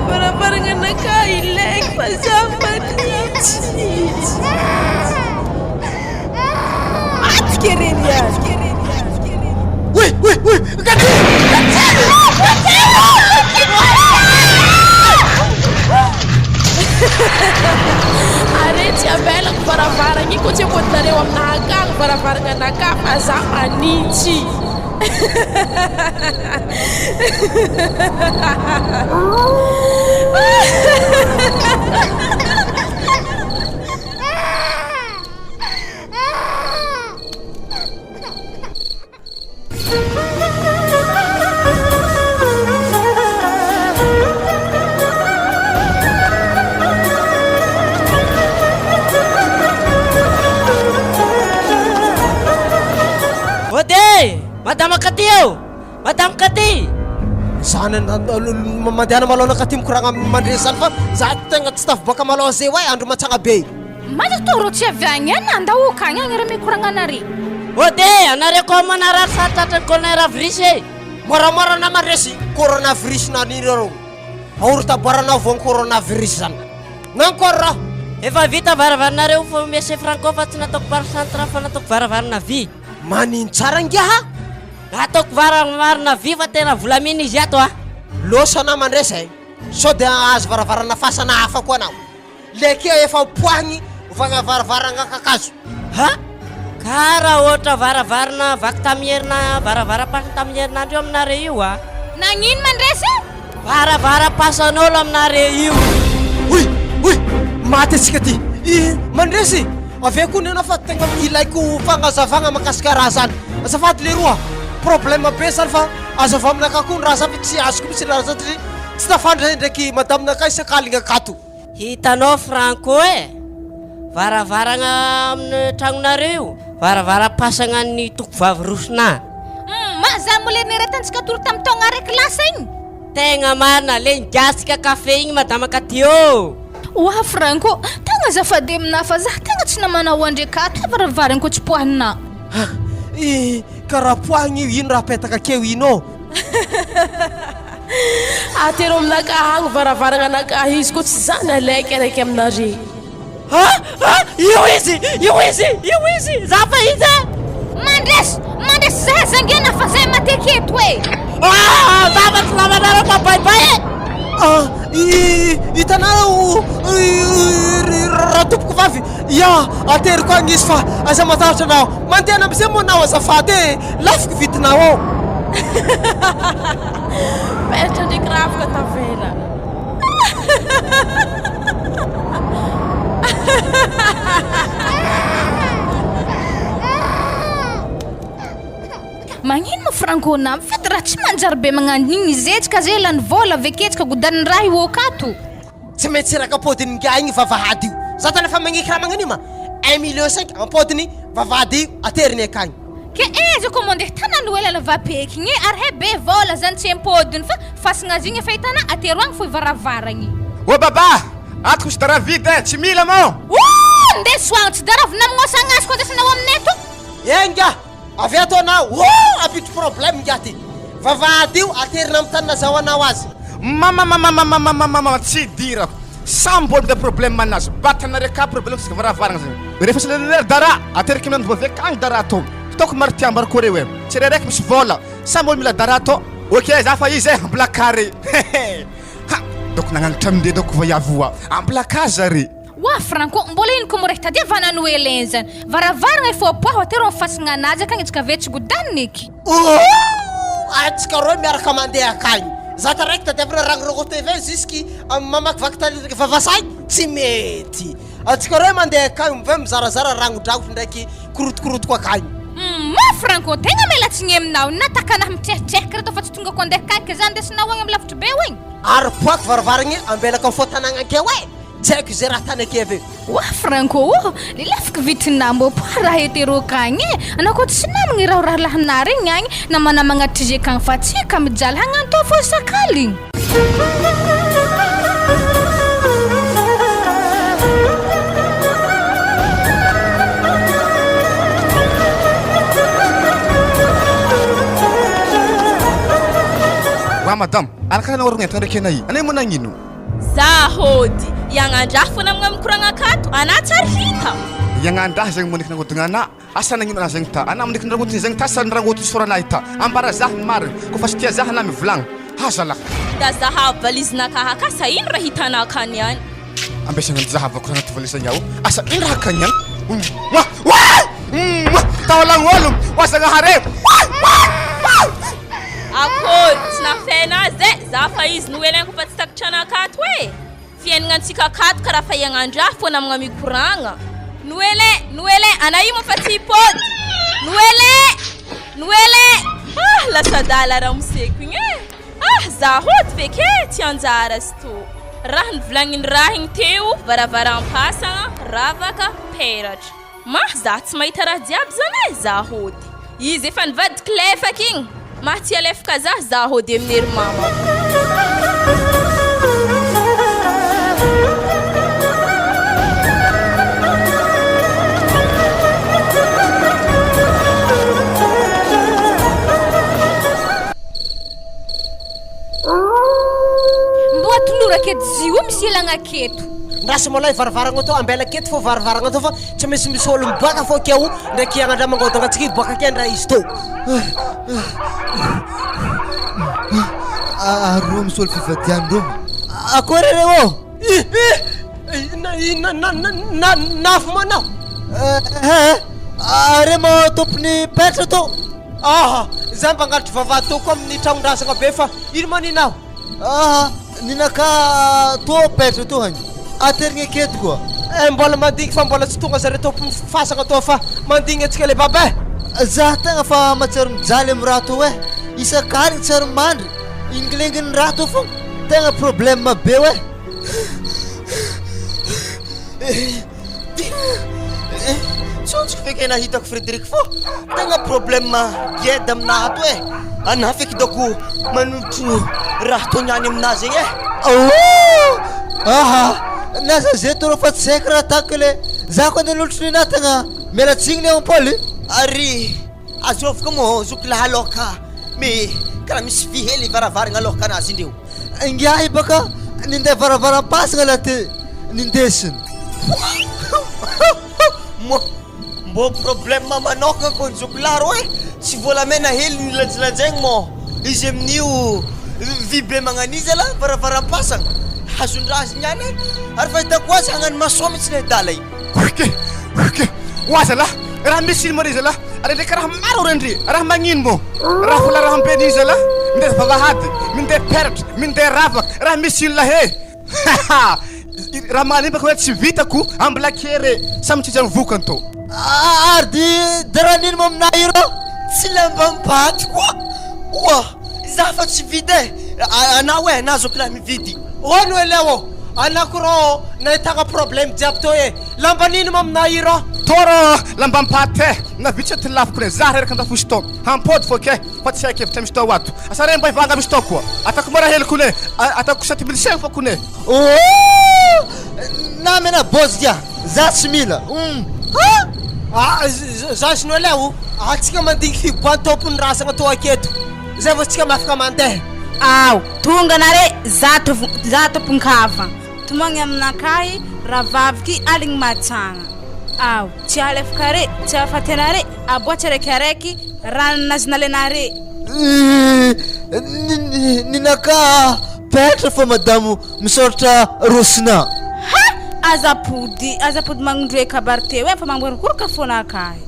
varavaragna anaka ilaiky fa za manitsy matyke reny azy are tsy avelako varavaragna iko tsy ampodinareo aminahakagny varavaragna anaka fa za manitsy Madame Kati eo! Madame Kati! zany mandehana malona katy mikoragna mandre zany fa za tegna tsy tafiboaka malao zay hoe andro matsagna be maty to ro tsy avy agny any andahoka agny agny raha mikoragna anare Ode, anareo koa manarary satratra coronavirus e. Moramora naman resy coronavirus na nireo. Auro taboarana vao coronavirus zany. Nankora. Efa vita varavaranareo fa mese franco fa tsy nataoko paracentre fa nataoko varavarana vy. Manin tsara ngiaha. Nataoko varavarana vy fa tena volamina izy ato ah. Losa naman resy. So de azo varavarana fasana hafa koa nao. Leke efa poahigny vagna varavarana kakazo. Ha? Kara ohatra varavarana vaky tamin'ny herina varavara-pasana tamin'ny herinandro io aminareo io ah. Nagnino mandresy? Varavara-pasan'olo aminareo io. Uy, maty atsika ty. Mandresy, avy koa nena fa tegna ilaiko fagnazavagna makasika raha zany. Azafady leroa, problème be zany fa azava aminaka koa ny raha zany tsy azoko mitsy raha zany tsy tafandra ndraiky madaminaka isakaligna akato. Hitanao Franco e, varavarana amin'ny tragnonareo, varavara-pasana ny tokovavy rosona. Mazamo le niretantsika tolo tamin'ny taogna araiky lasa igny. Tegna marina, le ngasika kafe igny madama Katio. Oa Franco, tegna azafady amina fa zah tegna tsy namanao andrekato varavarana ko tsy poahina. Karaha poahigny ino raha petaka keo ino. Atero aminaka agny varavarana anaka izy ko tsy zany alaiky araiky aminare. Io izy, za fa izy. Mandresy zah zangena fa zay mateky eto e. Za fa tsy namanareo mabaibay e. Hitanao raha tompoko vavy. Ya, ateriko agny izy fa aza matahotra anao. Mandeha amizay moa anao azafady e, lafiko vitinao ao. Petra ndraiky raha afaka tavela. Magnino ma Franco na mifety raha tsy manjary be magnano igny zetsika zay lany vola aveketsika godaniny raha io akato. Tsy maintsy rakapodiny nga igny vavahady io. Za tana fa magniky raha magnano ma 1,5 million ampodiny vavahady io ateriny akagny. Ke eza ko mandeha tanany oela lavapeky igny ary he be vola zany tsy impodiny fa fasagna azy igny efa hitana atero agny foy varavaragny. O baba, atoko sy dara vita tsy mila mo. Ndesoagny tsy dara vinamignosagna azy koa ndesanao amineto. Nga, avy ato anao. Apitry problème nga ty. Vavahady io aterina amin'ny tany nazahoanao azy. Mama tsy dirako. Sambo de problème manazy. Batanare ka problème sy varavarana zany. Rehefa sy leler dara ateriky amin'ny bavek agny dara to. Toko martiambar ko rewe. Tsy rerek misy vola. Sambo mila dara to. Ok, za fa izy ambla carré. Donc nagnanitra aminde doko vayavoa. Ambla kazare. Wa Franco, mbola ino komo rehta dia vanano elenzany. Varavarana efa poaho atero amin'ny fasagna anazy akagny izy ka vetsy godaniky. Atsika roy miaraka mandeha akagny. Za taraiky tadiavina ragnoroko TV jusky mamakivaky tany vavasay tsy mety. Atsika roy mandeha akagny mivay mizarazara ragnodragotro ndraiky korotokorotoko akagny. Ma Franco, tegna melatsiny aminao natakana mitrehitrehika reto fa tsy tonga ko andeha kaiky zany ndesinao agny amin'ny lavitry be igny. Ary poaky varavaragny ambelaka amin'ny fotanagna akeo e. Tsy haiko izay raha tany akeo aveo. Wa Franco, le lafika vitina mbo po raha hetero kagny e. Anao ko tsy namagny raha lahanary igny agny na manamagna trijeka fa tsika mijaly hagnanto fo sakaligny. Madame, anakana naorogna ndraiky anay. Anay mo nagnino? Za hody, yagnandraha fona amin'ny mikoragna akato, ana tsary hita. Yagnandraha zegny moniky nangodogna ana. Asa nagnino ana zegny ta? Ana moniky ndrangotony zegny ta sa ndrangotony soranay ta. Ambara zah marina. Ko fa sitia zah na mivolagna. Hazala. Da zahava valizina kahakasa ino raha hitanao akany any? Ambesagna zahava ko anaty valizagny ao. Asa ino raha akany any? Taolagnolom, wasagna hare. Akôry, tsy nafena zay, za fa izy noelaiko fa tsy takitrana akato e. Fiainagna antsika akato karaha fa hiagnandraha fo namagna mikoragna. Noele, ana io mo fa tsy hipody. Noele. Lasa dala raha moseko igny e. Za hody feke tsy anjara sy to. Raha nivolagnin raha igny teo, varavaram-pasagna, ravaka, peratra. Za tsy mahita raha jiaby zany e, za hody. Izy efa nivadiky lefaka igny. Mahty alefaka za hody amin'ny hery mama. aketo zio misy ilagna aketo ndrasa malay varavaragna to ambela aketo fô varavaragna to fa tsy misy olo miboaka fô keo ndraiky agnandra mangodagna atsika iboaka kendra izy to Arô misy olo fivadiandreo akory reo ô nafo manao are mo tompony petra to zay mpangatry vavady to ko amin'ny tragnondrasagna be fa ino maninao ninaka to petra to hagny aterigny aketo koa mbola mandigny fa mbola tsy tonga zare tompony fasagna to fa mandigny atsika le babe za tegna fa matsaro mijaly amy raha to e isakarigny tsaro mandry ingilinginy raha to fô tegna problème be oe tsontsiko feky nahitako Frédéric fô tegna problème geda aminahy to e anah feky dako manotro raha to niany aminazy igny naza zay torô fa tsy haiko raha tako le za koa nilotro ninahy tegna mialatsigny le ampôly ary azovaka mo zoky laha aloka me karaha misy vy hely varavaragna aloka anazy indreo ingiahy baka nindeha varavaram-pasagna la ty nindesiny mbo problème manokana ko zoky laha ro e tsy volamena hely nilanjilanjaigny mo izy amin'io vy be magnanizy ala varavaram-pasagna hazondrazy niany ary fahitako azy hagnano masoa mitsy le dala io ok oaza la raha misy ino marizy la ary ndraiky raha maro randry raha magnino mo raha vola raha ampeny izy la mindeha vavahady mindeha peratra mindeha ravaka raha misy ino la he raha magnanimbaka hoe tsy vitako amblakere samy tsitsy vokany to ardy dara nino mo aminahy iro tsy lamba mipaty koa oa za fa tsy vidy e anah hoe anah zoko laha mividy ono eleo anako rô nahitagna problème jiaby to e lamba nino mo aminahy iro toro lamba mipaty e na vitsy ty lafiko ne za reraka andafosy to hampody fô ke fa tsy haiko evitra misy to ato asare mba ivanga misy to koa atako mara hely kone atako 7 fa kone na mena bozy dia za tsy mila za sino eleo atsika mandigny fiboany tompony rasagna to aketo zay vao tsika mafaka mandeha tonga nare za tompon-kava tomagny aminakahy raha vaviky aligny matsagna tsy alefaka re tsy afatenare aboatsy araikiaraiky rananazy nalenare ninaka petra fa madamo misoratra rosina azapody magnondroe kabarte hoe fa mamborokoroka fonakahy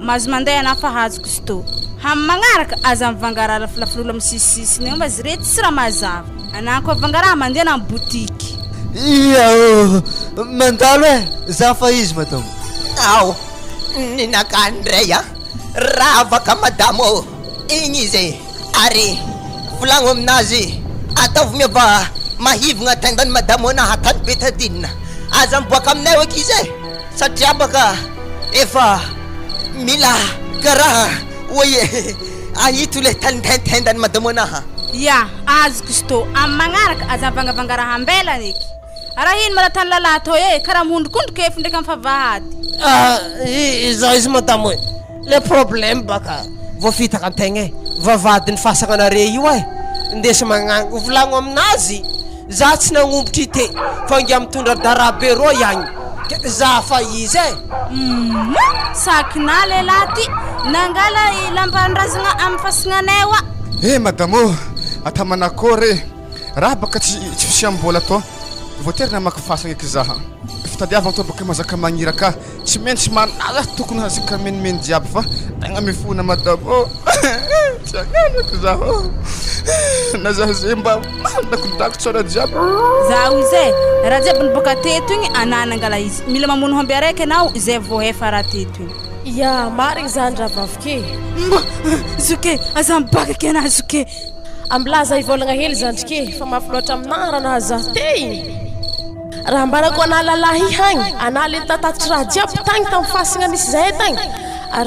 mazo mandeha anah fa hazoko izy to hamy magnaraka aza mivangara lafilafilolo amy sisisiny mba zy rety tsy raha mazava anah koa vangaraha mandeha na amy botiky mandalo e za fa izy madamo ninakandray ravaka madamo igny izy ary volagno aminazy ataovy miava mahivagna tendany madamo anah atany betadinina aza miboaka aminay eky izy satria baka efa mila karaha oye ahito le tendany madamo anaha azoko izy to amy magnaraka aza mivangavanga raha ambelany eky raha ino malatany lalahy to karaha mondrikondrika efa ndraiky amy favahady izy madamo e le problème baka voafitaka antegna vavady ny fasagnanare io ndesy magnango volagno aminazy za tsy nagnombotry ite fa ngia mitondra darabe ro ihagny za fa izy sakina lelahy ty nangala lambandrazagna amy fasagnanay wa madamo atamanakôry raha baka tsy fisiam-bola to voatery namaky fasagna eky zaha fitadiavagna to baka mazaka magniraka tsy maintsy manaza tokony hazaka menimeny jiaby fa tegna mifona madamo tsy agnanako zaho na zaho zay mba mandakodako tsara jiaby zaho izay raha jiaby niboaka teto igny anah nangala izy mila mamono homby araiky anao izay voahefa raha teto igny marigny zany raha vavike zoke aza mibaka ke anah zoke ambilaza ivolagna hely zandrike fa mafy loatra aminahy raha nahazaho te igny raha mbarako anah lalahy hagny anah le tatatry raha jiaby tagny tamy fasagna nisy zay tagny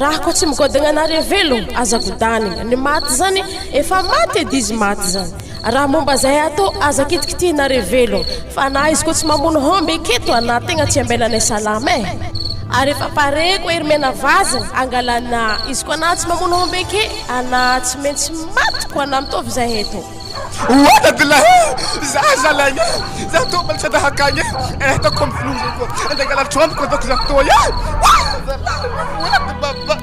raha koa tsy migodagna anare velogno aza godanigna ny maty zany efa maty edy izy maty zany raha momba zay ato aza kitikitihinare velogno fa anah izy koa tsy mamono homby eketo anah tegna tsy ambelanay salama ary efa pareko ery mena vazana angalana izy koa na tsy mamono ombeke ana tsy maintsy matoko ana mitovy zay eto Wala billahi zazalanya za to bal sada hakanya ta kom flus ko anda gala trump ko dok za to ya baba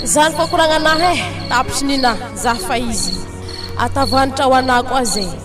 zany fa kurangana he tapsinina za fa izy atavanitra ho anako aze